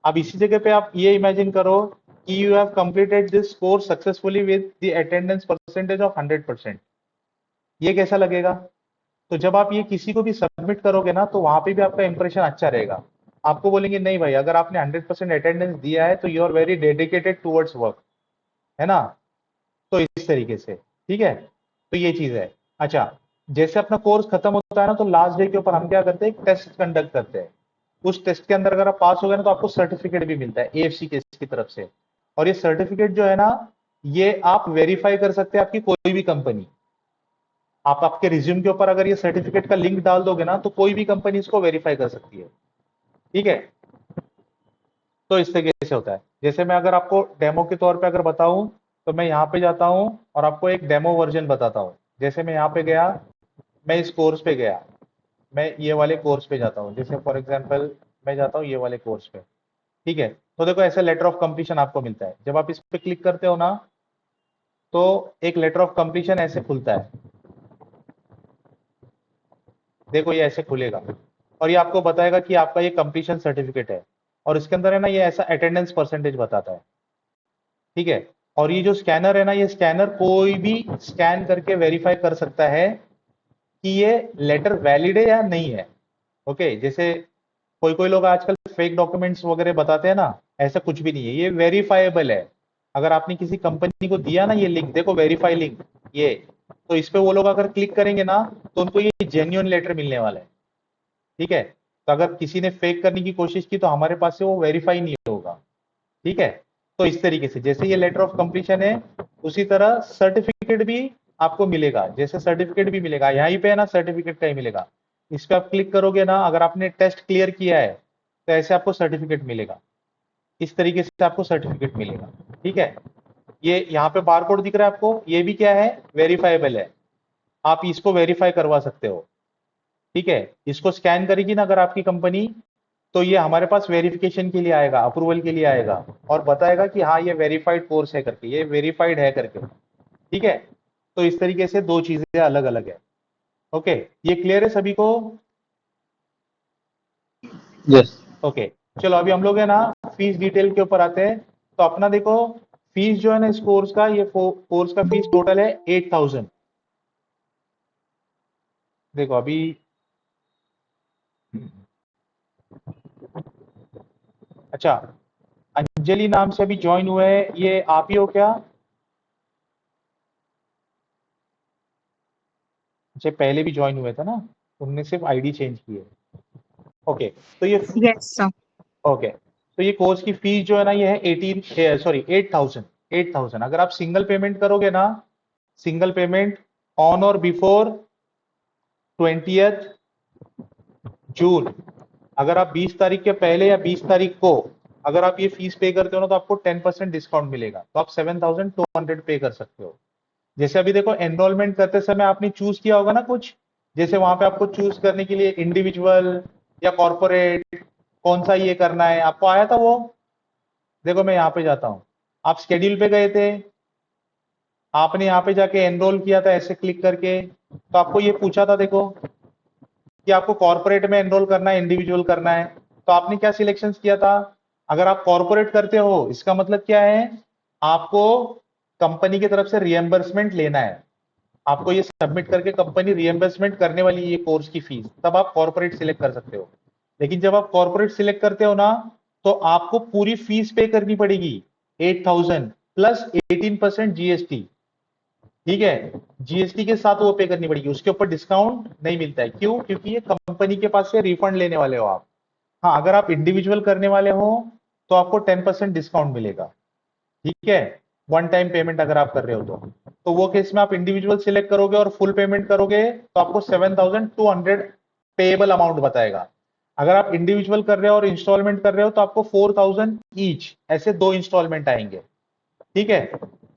अब इसी जगह पे आप ये इमेजिन करो कि you have completed this course successfully with the attendance percentage of 100%। ये कैसा लगेगा? तो जब आप ये किसी को भी सबमिट करोगे ना तो वहां पे भी आपका इंप्रेशन अच्छा रहेगा। आपको बोलेंगे नहीं भाई, अगर आपने 100% अटेंडेंस दिया है तो you are very dedicated towards work, है ना। तो इस तरीके से, ठीक है। तो ये चीज है। अच्छा, जैसे अपना कोर्स खत्म होता है ना तो लास्ट डे के ऊपर हम क्या करते हैं, एक टेस्ट कंडक्ट करते हैं। उस टेस्ट के अंदर अगर आप पास हो गए ना तो आपको सर्टिफिकेट भी मिलता है एएफसी की तरफ से। और ये सर्टिफिकेट जो है ना, ये आप वेरीफाई कर सकते हैं आपकी कोई भी कंपनी। आप आपके रिज्यूम के ऊपर अगर ये सर्टिफिकेट का लिंक डाल दोगे ना तो कोई भी कंपनी इसको वेरीफाई कर सकती है, ठीक है। तो इस तरीके से होता है। जैसे मैं अगर आपको डेमो के तौर पे अगर बताऊं तो मैं यहाँ पे जाता हूँ और आपको एक डेमो वर्जन बताता हूँ। जैसे मैं यहाँ पे गया, मैं इस कोर्स पे गया, मैं ये वाले कोर्स पे जाता हूँ। जैसे फॉर एग्जांपल मैं जाता हूँ ये वाले कोर्स पे, ठीक है। तो देखो ऐसा लेटर ऑफ कंप्लीशन आपको मिलता है। जब आप इस पे क्लिक करते हो ना तो एक लेटर ऑफ कंप्लीशन ऐसे खुलता है। देखो ये ऐसे खुलेगा और ये आपको बताएगा कि आपका ये कंप्लीशन सर्टिफिकेट है। और इसके अंदर है ना ये ऐसा अटेंडेंस परसेंटेज बताता है, ठीक है। और ये जो स्कैनर है ना, ये स्कैनर कोई भी स्कैन करके वेरीफाई कर सकता है कि ये लेटर वैलिड है या नहीं है। ओके, जैसे कोई कोई लोग आजकल फेक डॉक्यूमेंट्स वगैरह बताते हैं ना, ऐसा कुछ भी नहीं है, ये वेरीफाइबल है। अगर आपने किसी कंपनी को दिया ना ये लिंक, देखो वेरीफाई लिंक, ये तो इस पे वो लोग अगर क्लिक करेंगे ना तो उनको ये जेन्युइन लेटर मिलने वाला है, ठीक है। तो अगर किसी ने फेक करने की कोशिश की तो हमारे पास से वो वेरीफाई नहीं होगा, ठीक है। तो इस तरीके से जैसे ये लेटर ऑफ कंप्लीशन है उसी तरह सर्टिफिकेट भी आपको मिलेगा। जैसे सर्टिफिकेट भी मिलेगा, यहीं पे है ना सर्टिफिकेट का ही मिलेगा। इस पे आप क्लिक करोगे ना, अगर आपने टेस्ट क्लियर किया है तो ऐसे आपको सर्टिफिकेट मिलेगा। इस तरीके से आपको सर्टिफिकेट मिलेगा, ठीक है। ये यहाँ पे बारकोड दिख रहा है आपको, ये भी क्या है, वेरीफाइबल है। आप इसको वेरीफाई करवा सकते हो, ठीक है। इसको स्कैन करेगी ना अगर आपकी कंपनी तो ये हमारे पास वेरिफिकेशन के लिए आएगा, अप्रूवल के लिए आएगा और बताएगा कि हाँ ये वेरीफाइड कोर्स है करके, ये वेरीफाइड है करके, ठीक है। तो इस तरीके से दो चीजें अलग अलग है। ओके, ये क्लियर है सभी को? Yes. ओके, चलो अभी हम लोग है ना फीस डिटेल के ऊपर आते हैं। तो अपना देखो फीस जो है ना इस कोर्स का, ये कोर्स का फीस टोटल है 8000। देखो अभी अच्छा, अंजलि नाम से अभी ज्वाइन हुए हैं, ये आप ही हो क्या? अच्छा, पहले भी ज्वाइन हुए थे ना, उनने सिर्फ आईडी चेंज की है। ओके, तो ये Yes, sir. ओके, तो ये कोर्स की फीस जो है ना, ये है 8,000। अगर आप सिंगल पेमेंट करोगे ना, सिंगल पेमेंट ऑन और बिफोर 20th जून, अगर आप 20 तारीख के पहले या 20 तारीख को अगर आप ये फीस पे करते हो ना, तो आपको 10% डिस्काउंट मिलेगा, तो आप 7,200 पे कर सकते हो। जैसे अभी देखो, एनरोलमेंट करते समय आपने चूज किया होगा ना कुछ, जैसे वहां पे आपको चूज करने के लिए इंडिविजुअल या कॉर्पोरेट कौन सा ये करना है, आपको आया था वो? देखो मैं यहाँ पे जाता हूँ, आप शेड्यूल पे गए थे, आपने यहाँ पे जाके एनरोल किया था ऐसे क्लिक करके, तो आपको ये पूछा था देखो कि आपको कॉर्पोरेट में एनरोल करना है, इंडिविजुअल करना है, तो आपने क्या सिलेक्शन किया था? अगर आप कॉर्पोरेट करते हो, इसका मतलब क्या है, आपको कंपनी की तरफ से रिएम्बर्समेंट लेना है, आपको ये सबमिट करके कंपनी रिएम्बर्समेंट करने वाली है ये कोर्स की फीस, तब आप कॉर्पोरेट सिलेक्ट कर सकते हो। लेकिन जब आप कॉर्पोरेट सिलेक्ट करते हो ना, तो आपको पूरी फीस पे करनी पड़ेगी, 8,000 प्लस 18% जीएसटी। ठीक है, जीएसटी के साथ वो पे करनी पड़ेगी, उसके ऊपर डिस्काउंट नहीं मिलता है। क्यों? क्योंकि ये कंपनी के पास से रिफंड लेने वाले हो आप। हाँ, अगर आप इंडिविजुअल करने वाले हो तो आपको 10% डिस्काउंट मिलेगा। ठीक है, वन टाइम पेमेंट अगर आप कर रहे हो तो वो केस में आप इंडिविजुअल सिलेक्ट करोगे और फुल पेमेंट करोगे तो आपको 7,200 पेएबल अमाउंट बताएगा। अगर आप इंडिविजुअल कर रहे हो और इंस्टॉलमेंट कर रहे हो तो आपको 4,000 ईच, ऐसे 2 इंस्टॉलमेंट आएंगे। ठीक है,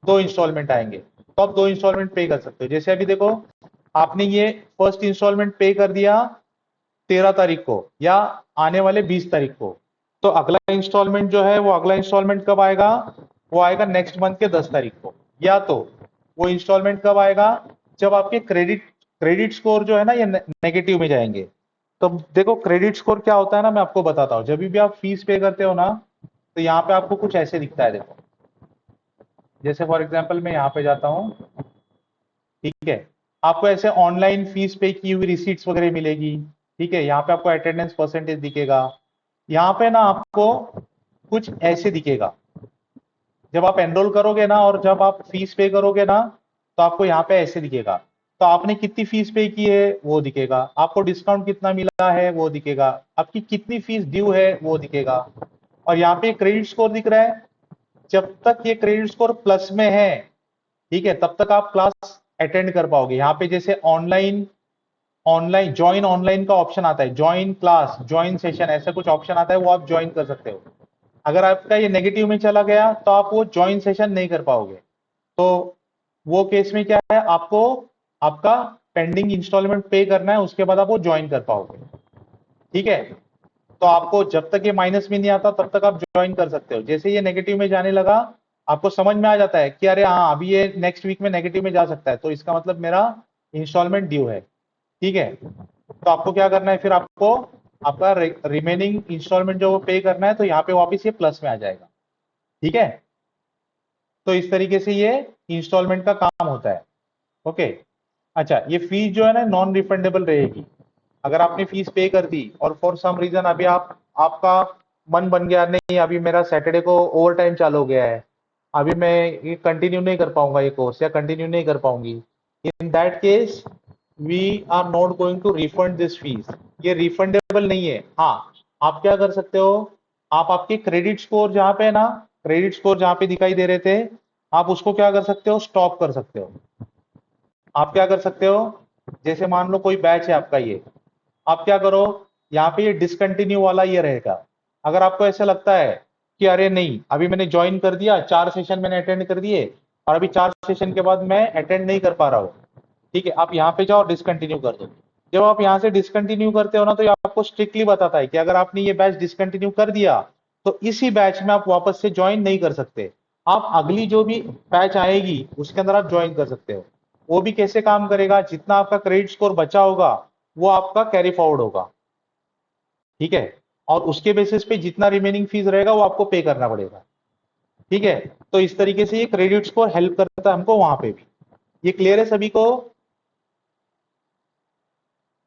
2 इंस्टॉलमेंट आएंगे, तो आप 2 इंस्टॉलमेंट पे कर सकते हो। जैसे अभी देखो, आपने ये फर्स्ट इंस्टॉलमेंट पे कर दिया 13 तारीख को या आने वाले 20 तारीख को, तो अगला इंस्टॉलमेंट जो है, वो अगला इंस्टॉलमेंट कब आएगा? वो आएगा नेक्स्ट मंथ के 10 तारीख को। या तो वो इंस्टॉलमेंट कब आएगा? जब आपके क्रेडिट स्कोर जो है ना, ये नेगेटिव में जाएंगे। तो देखो, क्रेडिट स्कोर क्या होता है ना, मैं आपको बताता हूँ। जब भी आप फीस पे करते हो ना, तो यहाँ पे आपको कुछ ऐसे दिखता है, देखो। जैसे फॉर एग्जांपल मैं यहाँ पे जाता हूँ, ठीक है, आपको ऐसे ऑनलाइन फीस पे की हुई रिसीट्स वगैरह मिलेगी। ठीक है, यहाँ पे आपको अटेंडेंस परसेंटेज दिखेगा। यहाँ पे ना आपको कुछ ऐसे दिखेगा, जब आप एनरोल करोगे ना और जब आप फीस पे करोगे ना, तो आपको यहाँ पे ऐसे दिखेगा। तो आपने कितनी फीस पे की है वो दिखेगा, आपको डिस्काउंट कितना मिला है वो दिखेगा, आपकी कितनी फीस ड्यू है वो दिखेगा, और यहाँ पे क्रेडिट स्कोर दिख रहा है। जब तक ये क्रेडिट स्कोर प्लस में है, ठीक है, तब तक आप क्लास अटेंड कर पाओगे। यहाँ पे जैसे ऑनलाइन ऑनलाइन ज्वाइन ऑनलाइन का ऑप्शन आता है, ज्वाइन क्लास, ज्वाइन सेशन, ऐसा कुछ ऑप्शन आता है, वो आप ज्वाइन कर सकते हो। अगर आपका ये नेगेटिव में चला गया तो आप वो ज्वाइन सेशन नहीं कर पाओगे। तो वो केस में क्या है, आपको आपका पेंडिंग इंस्टॉलमेंट पे करना है, उसके बाद आप वो ज्वाइन कर पाओगे। ठीक है, तो आपको जब तक ये माइनस में नहीं आता तब तक आप ज्वाइन कर सकते हो। जैसे ये नेगेटिव में जाने लगा, आपको समझ में आ जाता है कि अरे हाँ, अभी ये नेक्स्ट वीक में नेगेटिव में जा सकता है, तो इसका मतलब मेरा इंस्टॉलमेंट ड्यू है। ठीक है, तो आपको क्या करना है, फिर आपको आपका रिमेनिंग इंस्टॉलमेंट जो वो पे करना है, तो यहाँ पे वापस ये प्लस में आ जाएगा। ठीक है, तो इस तरीके से ये इंस्टॉलमेंट का काम होता है। ओके, अच्छा, ये फीस जो है ना, नॉन रिफंडेबल रहेगी। अगर आपने फीस पे कर दी और फॉर सम रीजन अभी आपका मन बन गया, नहीं अभी मेरा सैटरडे को ओवर टाइम चालू हो गया है, अभी मैं ये कंटिन्यू नहीं कर पाऊंगा ये कोर्स, या कंटिन्यू नहीं कर पाऊंगी, in that case we are not going to refund this fees. ये रिफंडेबल नहीं है। हाँ, आप क्या कर सकते हो, आप आपके क्रेडिट स्कोर जहाँ पे है ना, क्रेडिट स्कोर जहाँ पे दिखाई दे रहे थे, आप उसको क्या कर सकते हो, स्टॉप कर सकते हो। आप क्या कर सकते हो, जैसे मान लो कोई बैच है आपका, ये आप क्या करो, यहाँ पे ये डिसकंटिन्यू वाला ये रहेगा। अगर आपको ऐसा लगता है कि अरे नहीं, अभी मैंने ज्वाइन कर दिया, 4 सेशन मैंने अटेंड कर दिए और अभी 4 सेशन के बाद मैं अटेंड नहीं कर पा रहा हूँ, ठीक है, आप यहाँ पे जाओ डिसकंटिन्यू कर दो। जब आप यहाँ से डिसकंटिन्यू करते हो ना, तो ये आपको स्ट्रिक्टली बताता है कि अगर आपने ये बैच डिसकंटिन्यू कर दिया तो इसी बैच में आप वापस से ज्वाइन नहीं कर सकते। आप अगली जो भी बैच आएगी उसके अंदर आप ज्वाइन कर सकते हो। वो भी कैसे काम करेगा, जितना आपका क्रेडिट स्कोर बचा होगा वो आपका कैरी फॉरवर्ड होगा। ठीक है, और उसके बेसिस पे जितना रिमेनिंग फीस रहेगा वो आपको पे करना पड़ेगा। ठीक है, तो इस तरीके से ये क्रेडिट स्कोर हेल्प करता है हमको वहां पे भी। ये क्लियर है सभी को?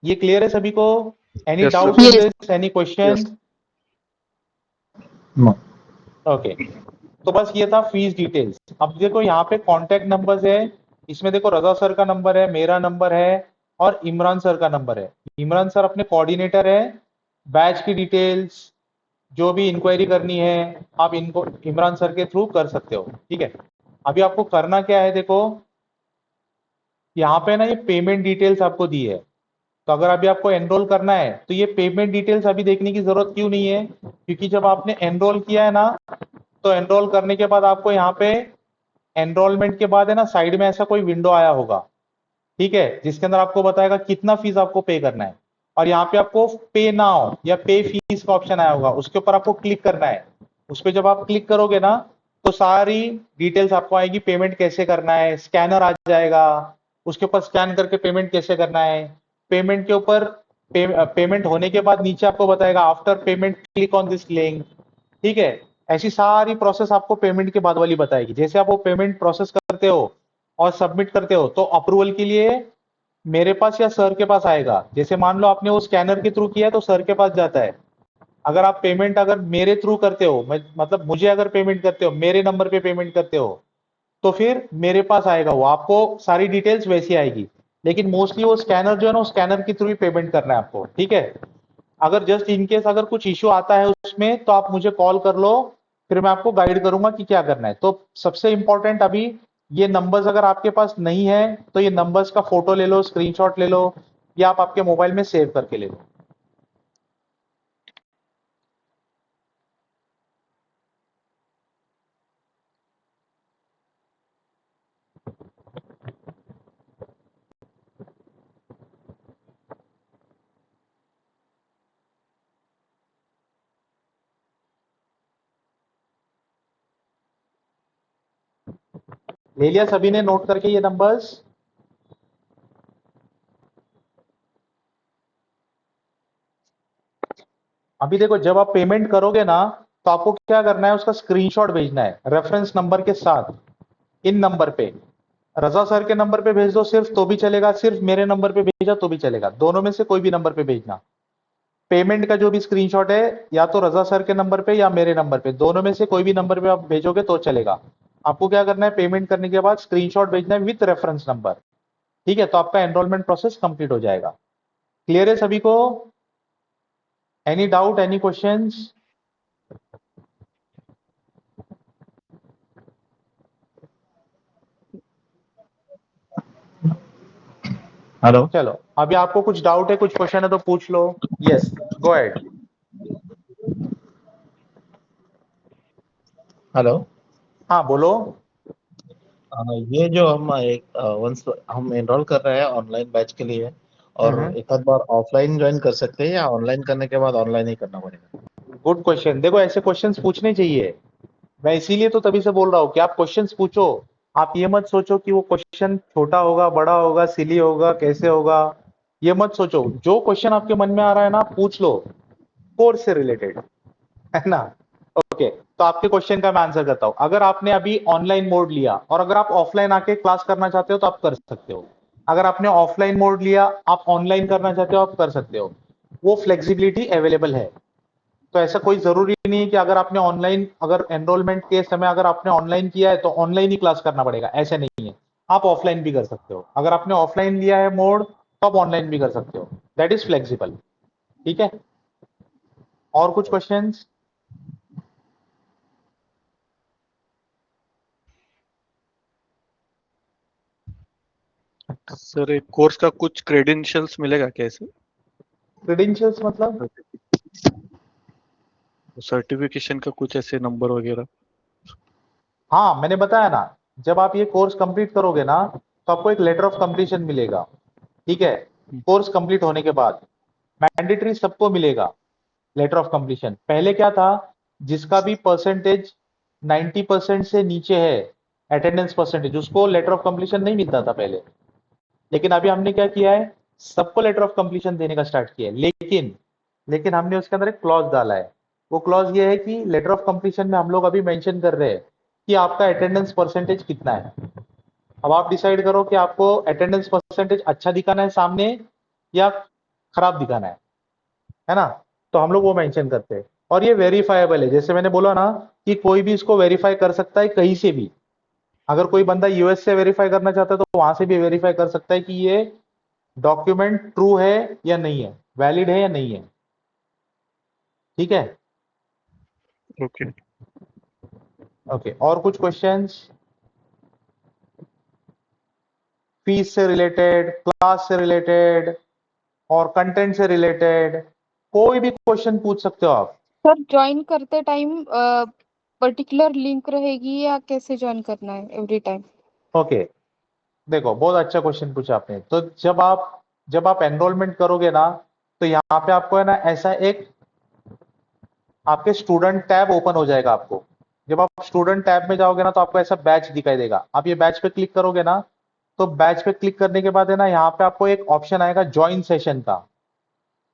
ये क्लियर है सभी को? Any Yes, sir. Doubt in this, any question? Yes. No. Okay, तो बस ये था फीस डिटेल्स। अब देखो यहाँ पे कॉन्टेक्ट नंबर्स है, इसमें देखो रजा सर का नंबर है, मेरा नंबर है और इमरान सर का नंबर है। इमरान सर अपने कोऑर्डिनेटर है। बैच की डिटेल्स, जो भी इंक्वायरी करनी है आप इनको इमरान सर के थ्रू कर सकते हो। ठीक है, अभी आपको करना क्या है, देखो यहाँ पे ना ये पेमेंट डिटेल्स आपको दी है, तो अगर अभी आपको एनरोल करना है तो ये पेमेंट डिटेल्स अभी देखने की जरूरत क्यों नहीं है, क्योंकि जब आपने एनरोल किया है ना, तो एनरोल करने के बाद आपको यहाँ पे एनरोलमेंट के बाद है ना साइड में ऐसा कोई विंडो आया होगा, ठीक है, जिसके अंदर आपको बताएगा कितना फीस आपको पे करना है, और यहाँ पे आपको पे नाउ या पे फीस का ऑप्शन आया होगा, उसके ऊपर आपको क्लिक करना है। उस पर जब आप क्लिक करोगे ना तो सारी डिटेल्स आपको आएगी, पेमेंट कैसे करना है, स्कैनर आ जाएगा, उसके ऊपर स्कैन करके पेमेंट कैसे करना है, पेमेंट के ऊपर पेमेंट होने के बाद नीचे आपको बताएगा after payment click on this link. ठीक है, ऐसी सारी प्रोसेस आपको पेमेंट के बाद वाली बताएगी। जैसे आप वो पेमेंट प्रोसेस करते हो और सबमिट करते हो तो अप्रूवल के लिए मेरे पास या सर के पास आएगा। जैसे मान लो आपने वो स्कैनर के थ्रू किया है तो सर के पास जाता है। अगर आप पेमेंट अगर मेरे थ्रू करते हो, मतलब मुझे अगर पेमेंट करते हो, मेरे नंबर पे पेमेंट करते हो, तो फिर मेरे पास आएगा, वो आपको सारी डिटेल्स वैसी आएगी। लेकिन मोस्टली वो स्कैनर जो है ना, स्कैनर के थ्रू ही पेमेंट करना है आपको। ठीक है, अगर जस्ट इन केस अगर कुछ इश्यू आता है उसमें तो आप मुझे कॉल कर लो, फिर मैं आपको गाइड करूंगा कि क्या करना है। तो सबसे इंपॉर्टेंट अभी ये नंबर्स अगर आपके पास नहीं है तो ये नंबर्स का फोटो ले लो, स्क्रीनशॉट ले लो, या आप आपके मोबाइल में सेव करके ले लो। ले लिया सभी ने नोट करके ये नंबर्स? अभी देखो, जब आप पेमेंट करोगे ना तो आपको क्या करना है, उसका स्क्रीनशॉट भेजना है रेफरेंस नंबर के साथ, इन नंबर पे। रजा सर के नंबर पे भेज दो सिर्फ तो भी चलेगा, सिर्फ मेरे नंबर पे भेजा तो भी चलेगा, दोनों में से कोई भी नंबर पे भेजना। पेमेंट का जो भी स्क्रीनशॉट है या तो रजा सर के नंबर पे या मेरे नंबर पे, दोनों में से कोई भी नंबर पे आप भेजोगे तो चलेगा। आपको क्या करना है, पेमेंट करने के बाद स्क्रीनशॉट भेजना है विथ रेफरेंस नंबर। ठीक है, तो आपका एनरोलमेंट प्रोसेस कंप्लीट हो जाएगा। क्लियर है सभी को? Any doubt, any questions? Hello. चलो, अभी आपको कुछ डाउट है, कुछ क्वेश्चन है तो पूछ लो। Yes, go ahead. हेलो। हाँ बोलो। ये जो हम वंस हम एनरोल कर रहे हैं ऑनलाइन बैच के लिए, और हम्म, एक आध बार ऑफलाइन ज्वाइन कर सकते हैं या ऑनलाइन करने के बाद ऑनलाइन ही करना पड़ेगा? Good question. देखो, ऐसे क्वेश्चंस पूछने चाहिए, मैं इसीलिए तो तभी से बोल रहा हूँ कि आप क्वेश्चंस पूछो। आप ये मत सोचो कि वो क्वेश्चन छोटा होगा, बड़ा होगा, सिली होगा, कैसे होगा, ये मत सोचो। जो क्वेश्चन आपके मन में आ रहा है ना, पूछ लो, कोर्स से रिलेटेड, है ना। ओके, तो आपके क्वेश्चन का मैं आंसर करता हूं। अगर आपने अभी ऑनलाइन मोड लिया और अगर आप ऑफलाइन आके क्लास करना चाहते हो तो आप कर सकते हो। अगर आपने ऑफलाइन मोड लिया, आप ऑनलाइन करना चाहते हो, आप कर सकते हो। वो फ्लेक्सिबिलिटी अवेलेबल है। तो ऐसा कोई जरूरी नहीं है कि अगर आपने ऑनलाइन, अगर एनरोलमेंट के समय अगर आपने ऑनलाइन किया है तो ऑनलाइन ही क्लास करना पड़ेगा, ऐसा नहीं है। आप ऑफलाइन भी कर सकते हो। अगर आपने ऑफलाइन लिया है मोड तो आप ऑनलाइन भी कर सकते हो। That is flexible. ठीक है, और कुछ क्वेश्चंस? सर एक कोर्स का कुछ क्रेडेंशियल्स मिलेगा कैसे? क्रेडेंशियल्स मतलब? सर्टिफिकेशन का कुछ ऐसे नंबर वगैरह? हाँ, मैंने बताया ना, जब आप ये कोर्स कंप्लीट करोगे ना तो आपको एक लेटर ऑफ कंप्लीशन मिलेगा। ठीक है, कोर्स कंप्लीट होने के बाद मैंडेटरी सबको मिलेगा लेटर ऑफ कंप्लीशन। पहले क्या था, जिसका भी परसेंटेज 90% से नीचे है, अटेंडेंस परसेंटेज, उसको लेटर ऑफ कंप्लीशन नहीं मिलता था पहले। लेकिन अभी हमने क्या किया है, सबको लेटर ऑफ कंप्लीशन देने का स्टार्ट किया है। लेकिन हमने उसके अंदर एक क्लॉज डाला है। वो क्लॉज ये है कि लेटर ऑफ कंप्लीशन में हम लोग अभी मेंशन कर रहे हैं कि आपका अटेंडेंस परसेंटेज कितना है। अब आप डिसाइड करो कि आपको अटेंडेंस परसेंटेज अच्छा दिखाना है सामने या खराब दिखाना है ना। तो हम लोग वो मेंशन करते हैं, और ये वेरीफाइबल है। जैसे मैंने बोला ना कि कोई भी इसको वेरीफाई कर सकता है कहीं से भी। अगर कोई बंदा यूएस से वेरीफाई करना चाहता है तो वहां से भी वेरीफाई कर सकता है कि ये डॉक्यूमेंट ट्रू है या नहीं है, वैलिड है या नहीं है। ठीक है, ओके। ओके, और कुछ क्वेश्चंस फीस से रिलेटेड, क्लास से रिलेटेड और कंटेंट से रिलेटेड? कोई भी क्वेश्चन पूछ सकते हो आप। सर ज्वाइन करते टाइम पर्टिकुलर लिंक रहेगी या कैसे ज्वाइन करना है एवरी टाइम? ओके, देखो बहुत अच्छा क्वेश्चन पूछा आपने। तो जब आप एनरोलमेंट करोगे ना, तो यहाँ पे आपको है ना ऐसा एक आपके स्टूडेंट टैब ओपन हो जाएगा आपको। जब आप स्टूडेंट टैब में जाओगे ना, तो आपको ऐसा बैच दिखाई देगा। आप ये बैच पे क्लिक करोगे ना, तो बैच पे क्लिक करने के बाद है ना, यहाँ पे आपको एक ऑप्शन आएगा ज्वाइन सेशन का।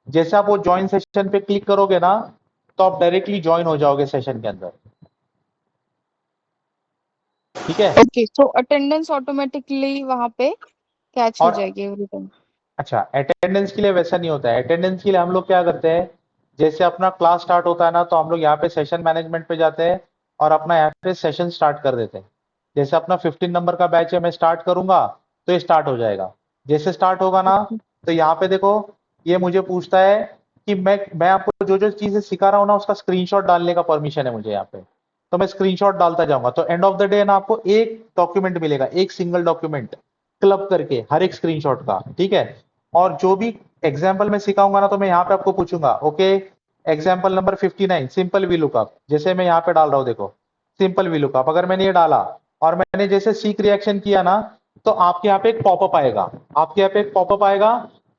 जैसे आप वो ज्वाइन सेशन पे क्लिक करोगे ना, तो आप डायरेक्टली ज्वाइन हो जाओगे सेशन के अंदर। ठीक है। ओके, सो अटेंडेंस ऑटोमेटिकली वहां पे कैच हो और जाएगी एवरी टाइम? अच्छा, अटेंडेंस के लिए वैसा नहीं होता है। अटेंडेंस के लिए हम लोग क्या करते हैं, जैसे अपना क्लास स्टार्ट होता है ना, तो हम लोग यहाँ पे सेशन मैनेजमेंट पे जाते हैं और अपना यहाँ पे सेशन स्टार्ट कर देते हैं। जैसे अपना 15 नंबर का बैच है, मैं स्टार्ट करूंगा तो ये स्टार्ट हो जाएगा। जैसे स्टार्ट होगा ना, तो यहाँ पे देखो ये मुझे पूछता है कि मैं आपको जो जो चीजें सिखा रहा हूँ ना, उसका स्क्रीनशॉट डालने का परमिशन है मुझे यहाँ पे। तो मैं स्क्रीनशॉट डालता जाऊंगा। तो एंड ऑफ द डे ना आपको एक डॉक्यूमेंट मिलेगा, एक सिंगल डॉक्यूमेंट क्लब करके हर एक स्क्रीनशॉट का। ठीक है। और जो भी एग्जाम्पल मैं सिखाऊंगा ना, तो मैं यहाँ पे आपको पूछूंगा, okay example number 59 simple V lookup. जैसे मैं यहाँ पे डाल रहा हूँ, देखो सिंपल वी लुकअप। अगर मैंने ये डाला और मैंने जैसे सीक रिएक्शन किया ना, तो आपके यहाँ पे एक पॉपअप आएगा। आपके यहाँ पे एक पॉपअप आएगा,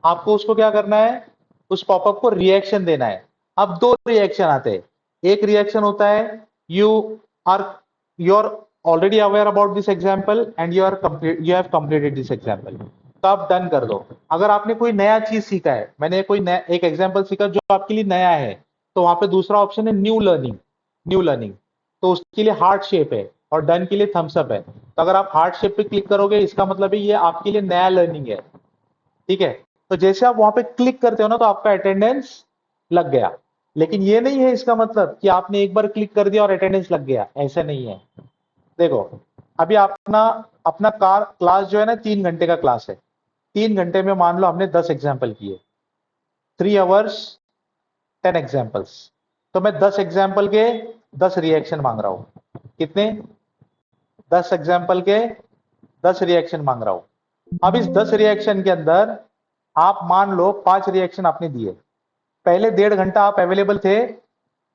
आपको उसको क्या करना है, उस पॉपअप को रिएक्शन देना है। अब दो रिएक्शन आते हैं। एक रिएक्शन होता है you are already aware about this example and you have completed this example, तो आप डन कर दो। अगर आपने कोई नया चीज सीखा है, मैंने कोई नया एक एग्जांपल सीखा जो आपके लिए नया है, तो वहां पे दूसरा ऑप्शन है न्यू लर्निंग। न्यू लर्निंग, तो उसके लिए हार्ट शेप है और डन के लिए थम्स अप है। तो अगर आप हार्ट शेप पे क्लिक करोगे, इसका मतलब है ये आपके लिए नया लर्निंग है। ठीक है। तो जैसे आप वहां पे क्लिक करते हो ना, तो आपका अटेंडेंस लग गया। लेकिन ये नहीं है इसका मतलब कि आपने एक बार क्लिक कर दिया और अटेंडेंस लग गया, ऐसा नहीं है। देखो अभी अपना अपना क्लास जो है ना, 3 घंटे का क्लास है। 3 घंटे में मान लो हमने 10 एग्जाम्पल किए, 3 आवर्स 10 एग्जाम्पल्स। तो मैं 10 एग्जाम्पल के 10 रिएक्शन मांग रहा हूं। कितने? 10 एग्जाम्पल के 10 रिएक्शन मांग रहा हूं। अब इस 10 रिएक्शन के अंदर आप मान लो 5 रिएक्शन आपने दिए। पहले 1.5 घंटा आप अवेलेबल थे,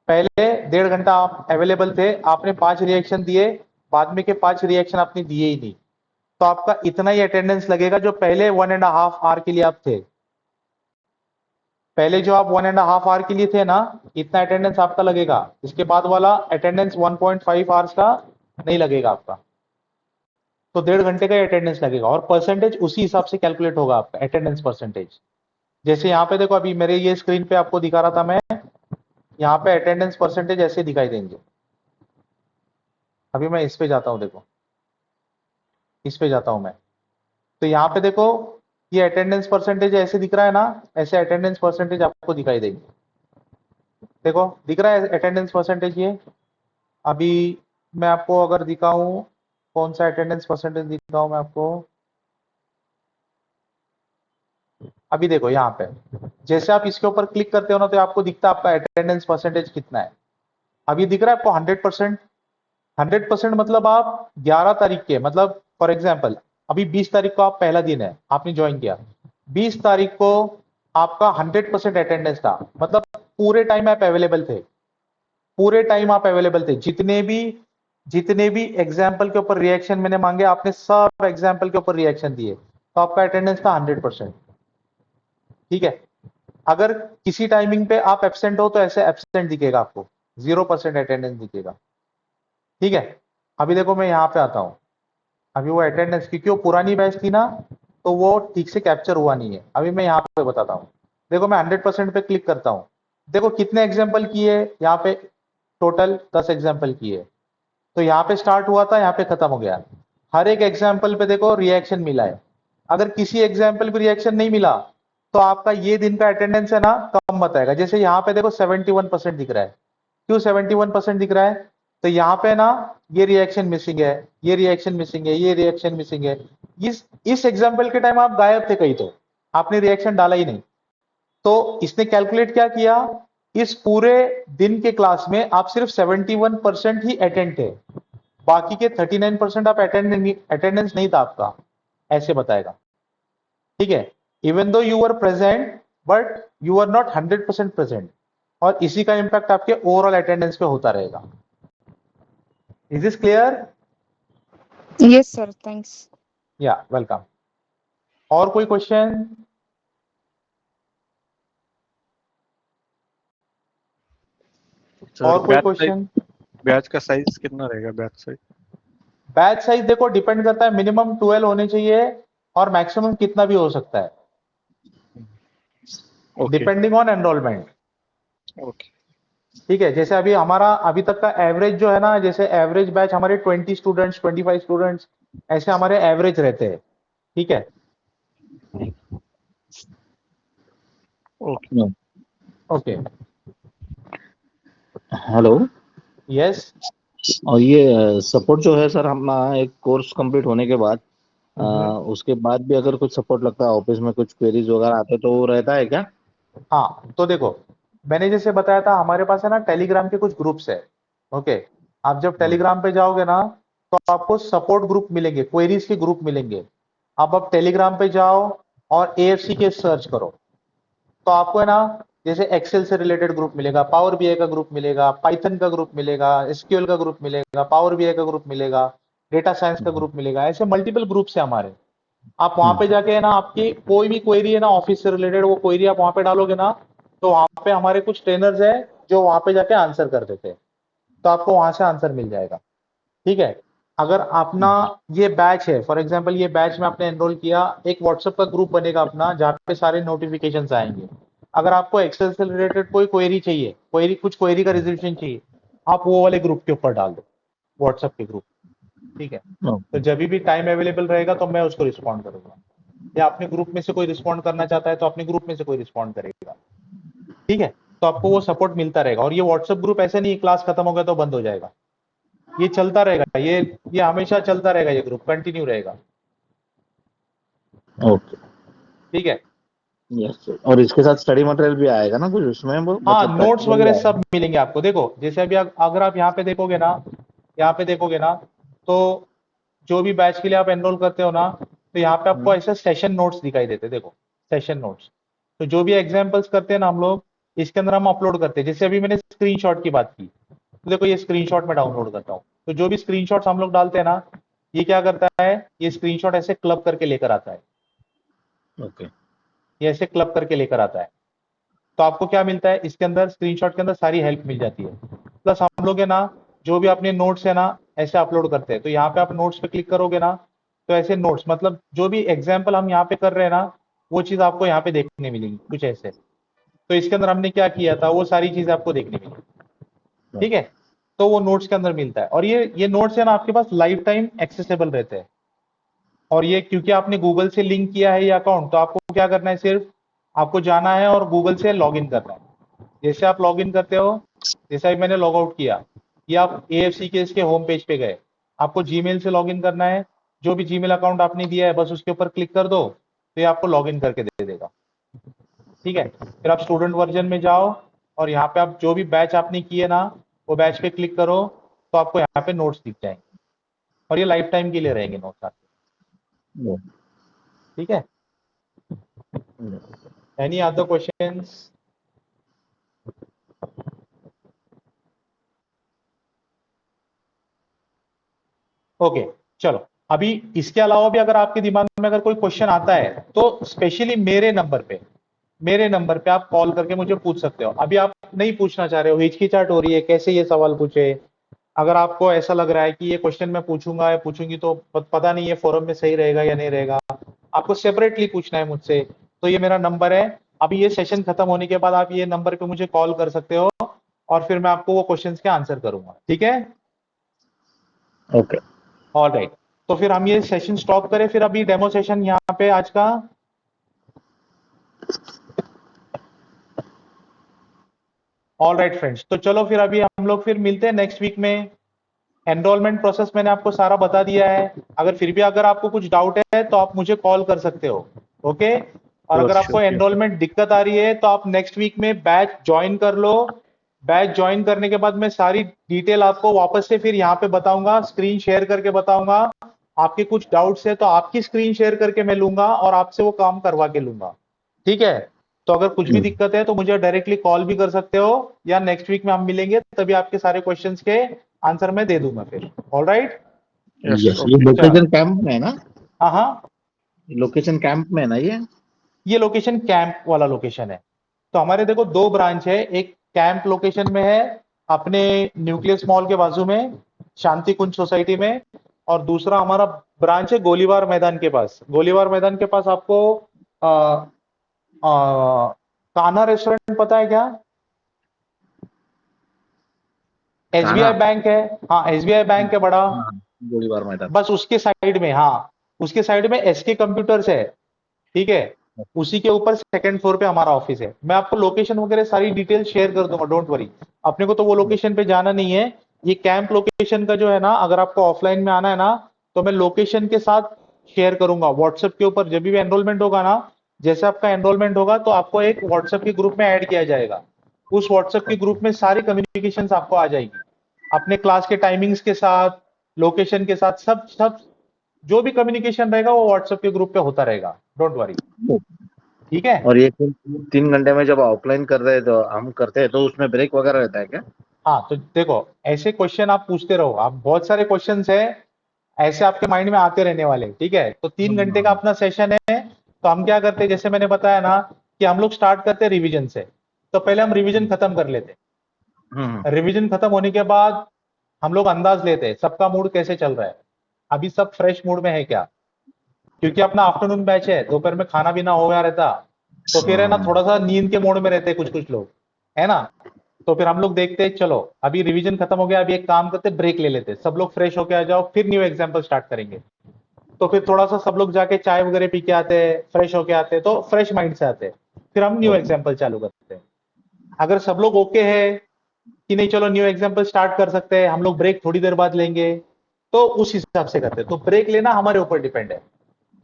पहले 1.5 घंटा आप अवेलेबल थे, आपने 5 रिएक्शन दिए, बाद में के 5 रिएक्शन आपने दिए ही नहीं। तो आपका इतना ही अटेंडेंस लगेगा जो पहले 1.5 आवर के लिए आप थे। पहले जो आप 1.5 आवर के लिए थे ना, इतना अटेंडेंस आपका लगेगा। इसके बाद वाला अटेंडेंस 1.5 आवर्स का नहीं लगेगा आपका। तो 1.5 घंटे का ही अटेंडेंस लगेगा और परसेंटेज उसी हिसाब से कैलकुलेट होगा आपका अटेंडेंस परसेंटेज। जैसे यहाँ पे देखो, अभी मेरे ये स्क्रीन पे आपको दिखा रहा था मैं, यहाँ पे अटेंडेंस परसेंटेज ऐसे दिखाई देंगे। अभी मैं इस पे जाता हूँ, देखो इस पे जाता हूं मैं, तो यहाँ पे देखो ये अटेंडेंस परसेंटेज ऐसे दिख रहा है ना, ऐसे अटेंडेंस परसेंटेज आपको दिखाई देंगे। देखो दिख रहा है अटेंडेंस परसेंटेज ये। अभी मैं आपको अगर दिखाऊं, कौन सा अटेंडेंस परसेंटेज दिखाऊं मैं आपको, अभी देखो यहाँ पे जैसे आप इसके ऊपर क्लिक करते हो ना, तो आपको दिखता है आपका अटेंडेंस परसेंटेज कितना है। अभी दिख रहा है आपको 100%। 100% मतलब आप 11 तारीख के, मतलब फॉर एग्जाम्पल अभी 20 तारीख को आप पहला दिन है, आपने ज्वाइन किया, 20 तारीख को आपका 100% अटेंडेंस था। मतलब पूरे टाइम आप अवेलेबल थे, पूरे टाइम आप अवेलेबल थे। जितने भी एग्जाम्पल के ऊपर रिएक्शन मैंने मांगे, आपने सब एग्जाम्पल के ऊपर रिएक्शन दिए, तो आपका अटेंडेंस था 100%। ठीक है। अगर किसी टाइमिंग पे आप एब्सेंट हो, तो ऐसे एब्सेंट दिखेगा आपको, 0% अटेंडेंस दिखेगा। ठीक है। अभी देखो मैं यहाँ पे आता हूँ, अभी वो अटेंडेंस, क्योंकि वो पुरानी बैच थी ना, तो वो ठीक से कैप्चर हुआ नहीं है। अभी मैं यहाँ पे बताता हूँ। देखो मैं 100% पे क्लिक करता हूँ, देखो कितने एग्जाम्पल किए यहाँ पे, टोटल 10 एग्जाम्पल किए। तो यहाँ पे स्टार्ट हुआ था, यहाँ पे खत्म हो गया। हर एक एग्जाम्पल पे देखो रिएक्शन मिला है। अगर किसी एग्जाम्पल पे रिएक्शन नहीं मिला, तो आपका ये दिन का अटेंडेंस है ना कम बताएगा। जैसे यहाँ पे देखो 71% दिख रहा है। क्यों 71% दिख रहा है? तो यहाँ पे ना ये रिएक्शन मिसिंग है, ये रिएक्शन मिसिंग है, ये रिएक्शन मिसिंग है। इस एग्जाम्पल के टाइम आप गायब थे कहीं, तो आपने रिएक्शन डाला ही नहीं। तो इसने कैलकुलेट क्या किया, इस पूरे दिन के क्लास में आप सिर्फ 71% ही अटेंड थे, बाकी के 39% आप अटेंडेंस नहीं था आपका, ऐसे बताएगा। ठीक है, even though you were present but you are not 100% present, और इसी का इम्पैक्ट आपके ओवरऑल अटेंडेंस पे होता रहेगा। Is this clear? Yes, sir. Thanks. या वेलकम। और कोई क्वेश्चन? और कोई क्वेश्चन? बैच का साइज कितना रहेगा? बैच साइज बैच साइज देखो डिपेंड करता है, मिनिमम 12 होने चाहिए और मैक्सिमम कितना भी हो सकता है, okay depending on enrolment. Okay ठीक है, जैसे अभी हमारा अभी तक का एवरेज जो है ना, जैसे एवरेज बैच हमारे 20 स्टूडेंट्स 25 स्टूडेंट्स ऐसे हमारे एवरेज रहते हैं। ठीक है, ओके ओके, हेलो। यस। और ये सपोर्ट जो है सर, हम एक कोर्स कंप्लीट होने के बाद उसके बाद भी अगर कुछ सपोर्ट लगता है ऑफिस में, कुछ क्वेरीज वगैरह आते तो वो रहता है क्या? हाँ, तो देखो मैंने जैसे बताया था हमारे पास है ना टेलीग्राम के कुछ ग्रुप्स है। ओके, आप जब टेलीग्राम पे जाओगे ना तो आपको सपोर्ट ग्रुप मिलेंगे, क्वेरीज के ग्रुप मिलेंगे। आप टेलीग्राम पे जाओ और एएफसी के सर्च करो तो आपको है ना जैसे एक्सेल से रिलेटेड ग्रुप मिलेगा, पावर बीआई का ग्रुप मिलेगा, पाइथन का ग्रुप मिलेगा, एसक्यूएल का ग्रुप मिलेगा, पावर बीआई का ग्रुप मिलेगा, डेटा साइंस का ग्रुप मिलेगा, ऐसे मल्टीपल ग्रुप्स है हमारे। आप वहां पे जाके है ना आपकी कोई भी क्वेरी है ना ऑफिस से रिलेटेड, वो क्वेरी आप वहां पे डालोगे ना तो वहां पे हमारे कुछ ट्रेनर्स है जो वहां पे जाके आंसर कर देते हैं, तो आपको वहां से आंसर मिल जाएगा। ठीक है, अगर अपना ये बैच है, फॉर एग्जांपल ये बैच में आपने एनरोल किया, एक व्हाट्सएप का ग्रुप बनेगा अपना जहाँ पे सारे नोटिफिकेशंस आएंगे। अगर आपको एक्सेल से रिलेटेड कोई क्वेरी चाहिए, कुछ क्वेरी का रिजोल्यूशन चाहिए, आप वो वाले ग्रुप के ऊपर डाल दो, व्हाट्सएप के ग्रुप। ठीक है, तो जब भी टाइम अवेलेबल रहेगा तो मैं उसको रिस्पॉन्ड करूंगा, या अपने ग्रुप में से कोई रिस्पॉन्ड करना चाहता है तो अपने ग्रुप में से कोई रिस्पॉन्ड करेगा। ठीक है, तो आपको वो सपोर्ट मिलता रहेगा। और ये व्हाट्सएप ग्रुप ऐसे नहीं क्लास खत्म हो गया तो बंद हो जाएगा, ये चलता रहेगा, ये हमेशा चलता रहेगा, ये ग्रुप कंटिन्यू रहेगा। ओके, ठीक है, यस सर। और इसके साथ स्टडी मटेरियल भी आएगा ना कुछ उसमें, वो हाँ मतलब नोट्स practical वगैरह भी सब मिलेंगे आपको। देखो जैसे अभी अगर आप यहाँ पे देखोगे ना, यहाँ पे देखोगे ना तो जो भी बैच के लिए आप एनरोल करते हो ना तो यहाँ पे आपको ऐसे सेशन नोट्स दिखाई देते हैं। देखो सेशन नोट्स, तो जो भी एग्जाम्पल्स करते हैं ना हम लोग इसके अंदर हम अपलोड करते हैं। जैसे अभी मैंने स्क्रीनशॉट की बात की तो देखो ये स्क्रीनशॉट में डाउनलोड करता हूँ, तो जो भी स्क्रीनशॉट्स हम लोग डालते हैं ना ये क्या करता है, ये स्क्रीनशॉट ऐसे क्लब करके लेकर आता है, ओके। ये ऐसे क्लब करके लेकर आता है। तो आपको क्या मिलता है इसके अंदर, स्क्रीनशॉट के अंदर सारी हेल्प मिल जाती है। प्लस हम लोग है ना जो भी अपने नोट्स है ना ऐसे अपलोड करते हैं, तो यहाँ पे आप नोट्स पे क्लिक करोगे ना तो ऐसे नोट्स मतलब जो भी एग्जाम्पल हम यहाँ पे कर रहे हैं ना वो चीज आपको यहाँ पे देखने मिलेगी कुछ ऐसे। तो इसके अंदर हमने क्या किया था वो सारी चीजें आपको देखने मिलेगी। ठीक है, तो वो नोट्स के अंदर मिलता है। और ये नोट्स है ना आपके पास लाइफ टाइम एक्सेसिबल रहते हैं। और ये क्योंकि आपने गूगल से लिंक किया है ये अकाउंट, तो आपको क्या करना है, सिर्फ आपको जाना है और गूगल से लॉग इन करना है। जैसे आप लॉग इन करते हो, जैसा भी मैंने लॉग आउट किया, ये आप एएफसी के इसके होम पेज पे गए, आपको जीमेल से लॉग इन करना है, जो भी जीमेल अकाउंट आपने दिया है बस उसके ऊपर क्लिक कर दो तो ये आपको लॉग इन करके दे देगा। ठीक है, फिर आप स्टूडेंट वर्जन में जाओ और यहाँ पे आप जो भी बैच आपने किए ना वो बैच पे क्लिक करो तो आपको यहाँ पे नोट्स दिख जाएंगे और ये लाइफ टाइम के लिए रहेंगे नोट्स आपके। ठीक है, एनी अदर क्वेश्चंस? ओके, चलो अभी इसके अलावा भी अगर आपके दिमाग में अगर कोई क्वेश्चन आता है तो स्पेशली मेरे नंबर पे आप कॉल करके मुझे पूछ सकते हो। अभी आप नहीं पूछना चाह रहे हो, हिचकिचाहट हो रही है कैसे ये सवाल पूछे, अगर आपको ऐसा लग रहा है कि ये क्वेश्चन मैं पूछूंगा या पूछूंगी तो पता नहीं ये फोरम में सही रहेगा या नहीं रहेगा, आपको सेपरेटली पूछना है मुझसे, तो ये मेरा नंबर है। अभी ये सेशन खत्म होने के बाद आप ये नंबर पे मुझे कॉल कर सकते हो और फिर मैं आपको वो क्वेश्चंस के आंसर करूंगा। ठीक है, ओके। ऑल राइट, तो फिर हम ये सेशन स्टॉप करें, फिर अभी डेमो सेशन यहाँ पे आज का। ऑल राइट फ्रेंड्स, तो चलो फिर अभी हम लोग फिर मिलते हैं नेक्स्ट वीक में। एनरोलमेंट प्रोसेस मैंने आपको सारा बता दिया है, अगर फिर भी अगर आपको कुछ डाउट है तो आप मुझे कॉल कर सकते हो। ओके, और अगर Sure, आपको sure, sure. एनरोलमेंट दिक्कत आ रही है तो आप नेक्स्ट वीक में बैच ज्वाइन कर लो। बैच ज्वाइन करने के बाद मैं सारी डिटेल आपको वापस से फिर यहाँ पे बताऊंगा, स्क्रीन शेयर करके बताऊंगा। आपके कुछ डाउट्स है तो आपकी स्क्रीन शेयर करके मैं लूंगा और आपसे वो काम करवा के लूंगा। ठीक है? तो अगर कुछ भी दिक्कत है तो मुझे डायरेक्टली कॉल भी कर सकते हो, या नेक्स्ट वीक में हम मिलेंगे तभी आपके सारे क्वेश्चंस के आंसर मैं दे दूंगा फिर। ऑलराइट? Yes, यस, ये okay. लोकेशन कैंप में है ना? हाँ हाँ, लोकेशन कैंप में है ना ये लोकेशन कैंप वाला लोकेशन है। तो हमारे देखो 2 ब्रांच है, एक कैंप लोकेशन में है अपने न्यूक्लियस मॉल के बाजू में, शांति कुंज सोसाइटी में, और दूसरा हमारा ब्रांच है गोलीबार मैदान के पास। गोलीबार मैदान के पास आपको आ, आ, कान्हा रेस्टोरेंट पता है क्या? एसबीआई कान्हा? बैंक है, हाँ एसबीआई बैंक है बड़ा, हाँ, गोलीबार मैदान। बस उसके साइड में, हाँ उसके साइड में एसके कंप्यूटर्स है। ठीक है? उसी के ऊपर सेकंड फ्लोर पे हमारा ऑफिस है। मैं आपको लोकेशन वगैरह सारी डिटेल शेयर कर दूंगा, डोंट वरी। अपने को तो वो लोकेशन पे जाना नहीं है। ये कैंप लोकेशन का जो है ना, अगर आपको ऑफलाइन में आना है ना तो मैं लोकेशन के साथ शेयर करूंगा व्हाट्सएप के ऊपर। जब भी एनरोलमेंट होगा ना, जैसे आपका एनरोलमेंट होगा तो आपको एक व्हाट्सएप के ग्रुप में ऐड किया जाएगा। उस व्हाट्सएप के ग्रुप में सारी कम्युनिकेशन आपको आ जाएगी, अपने क्लास के टाइमिंग्स के साथ, लोकेशन के साथ, सब सब जो भी कम्युनिकेशन रहेगा वो व्हाट्सएप के ग्रुप पे होता रहेगा, डोंट वरी। ठीक है? और ये 3 घंटे में जब ऑफलाइन कर रहे हैं तो हम करते हैं तो उसमें ब्रेक वगैरह रहता है क्या? हाँ, तो देखो ऐसे क्वेश्चन आप पूछते रहो, आप बहुत सारे क्वेश्चंस है ऐसे आपके माइंड में आते रहने वाले। ठीक है? तो 3 घंटे का अपना सेशन है। तो हम क्या करते हैं, जैसे मैंने बताया ना कि हम लोग स्टार्ट करते हैं रिवीजन से। तो पहले हम रिवीजन खत्म कर लेते हैं। रिवीजन खत्म होने के बाद हम लोग अंदाज लेते हैं सबका मूड कैसे चल रहा है, अभी सब फ्रेश मूड में है क्या, क्योंकि अपना आफ्टरनून बैच है, दोपहर में खाना पीना हो गया रहता, तो फिर है ना थोड़ा सा नींद के मोड में रहते हैं कुछ कुछ लोग, है ना। तो फिर हम लोग देखते हैं चलो अभी रिवीजन खत्म हो गया, अभी एक काम करते, ब्रेक ले लेते, सब लोग फ्रेश होके आ जाओ, फिर न्यू एग्जाम्पल स्टार्ट करेंगे। तो फिर थोड़ा सा सब लोग जाके चाय वगैरह पी के आते हैं, फ्रेश होके आते हैं, तो फ्रेश माइंड से आते हैं, फिर हम न्यू एग्जाम्पल चालू करते हैं। अगर सब लोग ओके है कि नहीं चलो न्यू एग्जाम्पल स्टार्ट कर सकते हैं, हम लोग ब्रेक थोड़ी देर बाद लेंगे, तो उस हिसाब से करते हैं। तो ब्रेक लेना हमारे ऊपर डिपेंड है।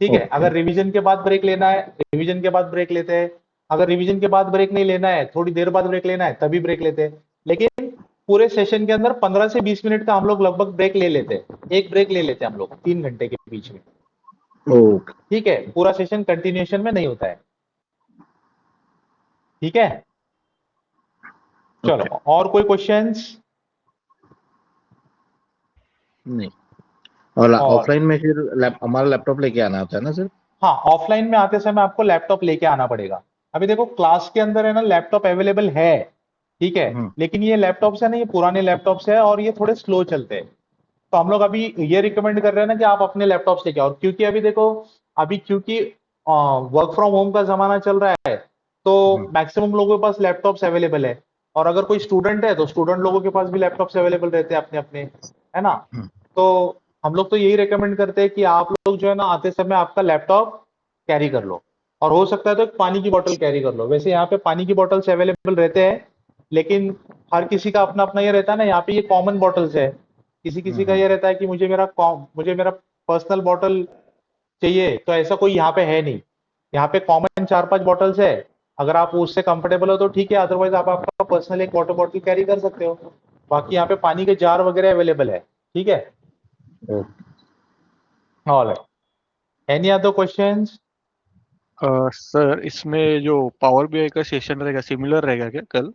ठीक है? अगर रिवीजन के बाद ब्रेक लेना है, रिवीजन के बाद ब्रेक लेते हैं। अगर रिवीजन के बाद ब्रेक नहीं लेना है, थोड़ी देर बाद ब्रेक लेना है, तभी ब्रेक लेते हैं। लेकिन पूरे सेशन के अंदर 15 से 20 मिनट का हम लोग लगभग ब्रेक ले लेते हैं। एक ब्रेक ले लेते हैं हम लोग 3 घंटे के बीच में। ओके। ठीक है? पूरा सेशन कंटिन्यूएशन में नहीं होता है। ठीक है? चलो, और कोई क्वेश्चंस? नहीं। और ऑफलाइन में फिर हमारा लैपटॉप लेके आना होता है ना सर? हाँ, ऑफलाइन में आते समय आपको लैपटॉप लेके आना पड़ेगा। अभी देखो क्लास के अंदर है ना लैपटॉप अवेलेबल है, ठीक है, लेकिन ये लैपटॉप है ना, ये पुराने लैपटॉप है और ये थोड़े स्लो चलते हैं। तो हम लोग अभी ये रिकमेंड कर रहे हैं ना कि आप अपने लैपटॉप लेके आओ, क्योंकि अभी देखो क्योंकि वर्क फ्रॉम होम का जमाना चल रहा है, तो मैक्सिमम लोगों के पास लैपटॉप्स अवेलेबल है। और अगर कोई स्टूडेंट है तो स्टूडेंट लोगों के पास भी लैपटॉप्स अवेलेबल रहते हैं अपने अपने, है ना। तो हम लोग तो यही रेकमेंड करते हैं कि आप लोग जो है ना आते समय आपका लैपटॉप कैरी कर लो, और हो सकता है तो एक पानी की बोतल कैरी कर लो। वैसे यहाँ पे पानी की बोतल्स अवेलेबल रहते हैं, लेकिन हर किसी का अपना अपना ये रहता है ना, यहाँ पे ये कॉमन बॉटल्स है। किसी किसी का ये रहता है कि मुझे मेरा पर्सनल बॉटल चाहिए, तो ऐसा कोई यहाँ पे है नहीं। यहाँ पे कॉमन 4-5 बॉटल्स है, अगर आप उससे कंफर्टेबल हो तो ठीक है, अदरवाइज आप आपका पर्सनल एक वाटर बॉटल कैरी कर सकते हो। बाकी यहाँ पे पानी के जार वगैरह अवेलेबल है। ठीक है? Alright, any other questions? Sir इसमें जो पावर बीआई का सेशन रहेगा सिमिलर रहेगा क्या कल?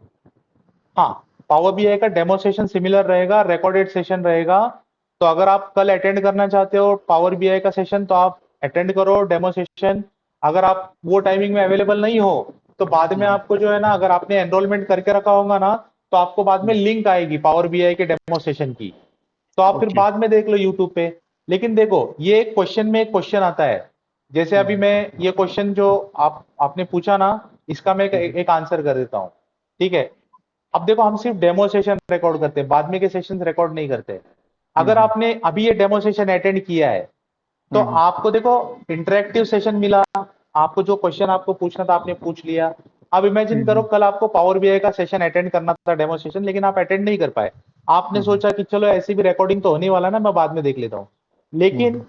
हाँ, पावर बीआई का डेमो सेशन सिमिलर रहेगा, रिकॉर्डेड सेशन रहेगा। तो अगर आप कल अटेंड करना चाहते हो पावर बीआई का सेशन तो आप अटेंड करो डेमो सेशन। अगर आप वो टाइमिंग में अवेलेबल नहीं हो तो बाद में आपको जो है ना, अगर आपने एनरोलमेंट करके रखा होगा ना, तो आपको बाद में लिंक आएगी पावर बीआई के डेमो सेशन की, तो आप फिर बाद में देख लो यूट्यूब पे। लेकिन देखो ये एक क्वेश्चन में एक क्वेश्चन आता है, जैसे अभी मैं ये क्वेश्चन जो आपने पूछा ना, इसका मैं एक आंसर कर देता हूँ। ठीक है? अब देखो हम सिर्फ डेमो सेशन रिकॉर्ड करते हैं, बाद में के सेशन रिकॉर्ड नहीं करते। अगर आपने अभी ये डेमो सेशन अटेंड किया है तो आपको देखो इंटरेक्टिव सेशन मिला, आपको जो क्वेश्चन आपको पूछना था आपने पूछ लिया। अब इमेजिन करो कल आपको पावर बीआई का सेशन अटेंड करना था, डेमो सेशन, लेकिन आप अटेंड नहीं कर पाए। आपने सोचा कि चलो ऐसी भी रिकॉर्डिंग तो होने वाला ना, मैं बाद में देख लेता हूँ। लेकिन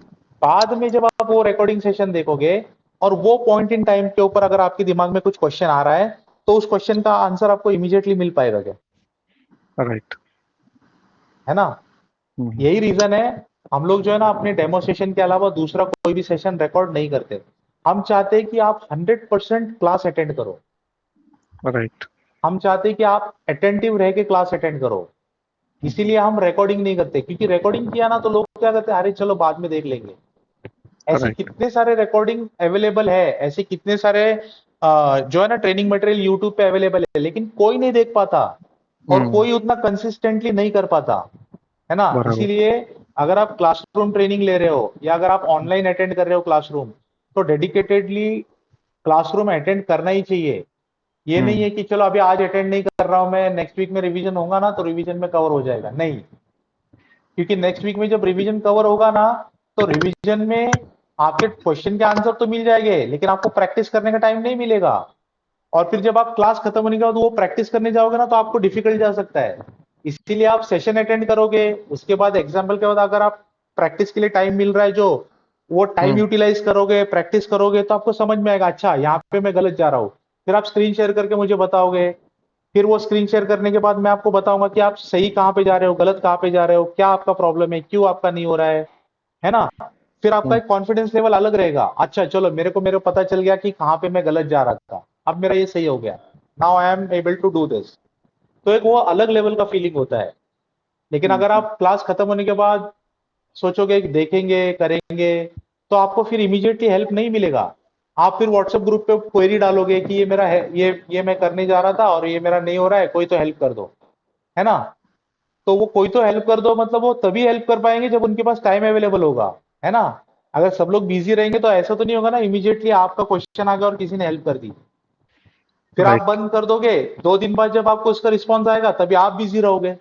बाद में जब आप वो रिकॉर्डिंग सेशन देखोगे और वो पॉइंट इन टाइम के ऊपर अगर आपके दिमाग में कुछ क्वेश्चन आ रहा है तो उस क्वेश्चन का आंसर आपको इमीडिएटली मिल पाएगा क्या, राइट। है ना। यही रीजन है हम लोग जो है ना अपने डेमो सेशन के अलावा दूसरा कोई भी सेशन रिकॉर्ड नहीं करते। हम चाहते हैं कि आप 100% क्लास अटेंड करो। राइट। हम चाहते हैं कि आप अटेंटिव रह के क्लास अटेंड करो, इसीलिए हम रिकॉर्डिंग नहीं करते। क्योंकि रिकॉर्डिंग किया ना तो लोग क्या करते हैं, अरे चलो बाद में देख लेंगे। ऐसे Right. कितने सारे रिकॉर्डिंग अवेलेबल है, ऐसे कितने सारे जो है ना ट्रेनिंग मटेरियल यूट्यूब पे अवेलेबल है, लेकिन कोई नहीं देख पाता और कोई उतना कंसिस्टेंटली नहीं कर पाता, है ना। बराबर। इसीलिए अगर आप क्लासरूम ट्रेनिंग ले रहे हो या अगर आप ऑनलाइन अटेंड कर रहे हो क्लासरूम, तो डेडिकेटेडली क्लासरूम अटेंड करना ही चाहिए। ये नहीं है कि चलो अभी आज अटेंड नहीं कर रहा हूं मैं, नेक्स्ट वीक में रिवीजन होगा ना तो रिवीजन में कवर हो जाएगा, नहीं। क्योंकि नेक्स्ट वीक में जब रिवीजन कवर होगा ना तो रिवीजन में आपके क्वेश्चन के आंसर तो मिल जाएंगे, लेकिन आपको प्रैक्टिस करने का टाइम नहीं मिलेगा। और फिर जब आप क्लास खत्म होने के बाद वो प्रैक्टिस करने जाओगे ना तो आपको डिफिकल्ट जा सकता है। इसीलिए आप सेशन अटेंड करोगे, उसके बाद एग्जाम्पल के बाद अगर आप प्रैक्टिस के लिए टाइम मिल रहा है जो वो टाइम यूटिलाइज करोगे, प्रैक्टिस करोगे, तो आपको समझ में आएगा अच्छा यहाँ पे मैं गलत जा रहा हूँ। फिर आप स्क्रीन शेयर करके मुझे बताओगे, फिर वो स्क्रीन शेयर करने के बाद मैं आपको बताऊंगा कि आप सही कहाँ पे जा रहे हो, गलत कहाँ पे जा रहे हो, क्या आपका प्रॉब्लम है, क्यों आपका नहीं हो रहा है ना। फिर आपका एक कॉन्फिडेंस लेवल अलग रहेगा, अच्छा चलो मेरे को पता चल गया कि कहाँ पे मैं गलत जा रहा था, अब मेरा ये सही हो गया, now I am able to do this. तो एक वो अलग लेवल का फीलिंग होता है। लेकिन अगर आप क्लास खत्म होने के बाद सोचोगे कि देखेंगे करेंगे, तो आपको फिर इमीडिएटली हेल्प नहीं मिलेगा। आप फिर व्हाट्सएप ग्रुप पे क्वेरी डालोगे कि ये मेरा है, ये मैं करने जा रहा था और ये मेरा नहीं हो रहा है, कोई तो हेल्प कर दो, है ना। तो वो कोई तो हेल्प कर दो मतलब वो तभी हेल्प कर पाएंगे जब उनके पास टाइम अवेलेबल होगा, है ना। अगर सब लोग बिजी रहेंगे तो ऐसा तो नहीं होगा ना इमीडिएटली आपका क्वेश्चन आ गया और किसी ने हेल्प कर दी, फिर आप बंद कर दोगे, 2 दिन बाद जब आपको उसका रिस्पॉन्स आएगा तभी आप बिजी रहोगे।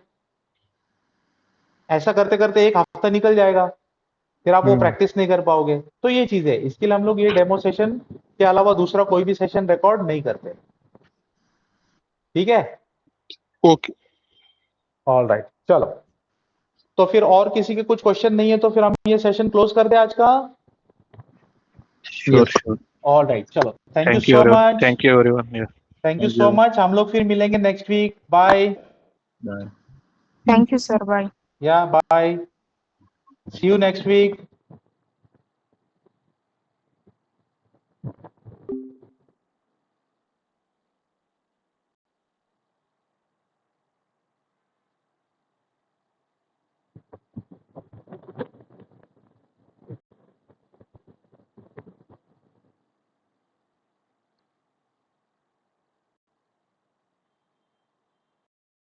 ऐसा करते करते एक हफ्ता निकल जाएगा, फिर आप वो प्रैक्टिस नहीं कर पाओगे। तो ये चीज है, इसके लिए हम लोग ये डेमो सेशन के अलावा दूसरा कोई भी सेशन रिकॉर्ड नहीं करते। ठीक है, ओके। ऑल राइट, चलो। तो फिर और किसी के कुछ क्वेश्चन नहीं है तो फिर हम ये सेशन क्लोज कर दें आज का। Sure sure. ऑल राइट, चलो, thank you thank you so everyone. Much, thank you everyone. Thank you so much. हम लोग फिर मिलेंगे next week. Bye. Thank you sir, bye. या bye, see you next week.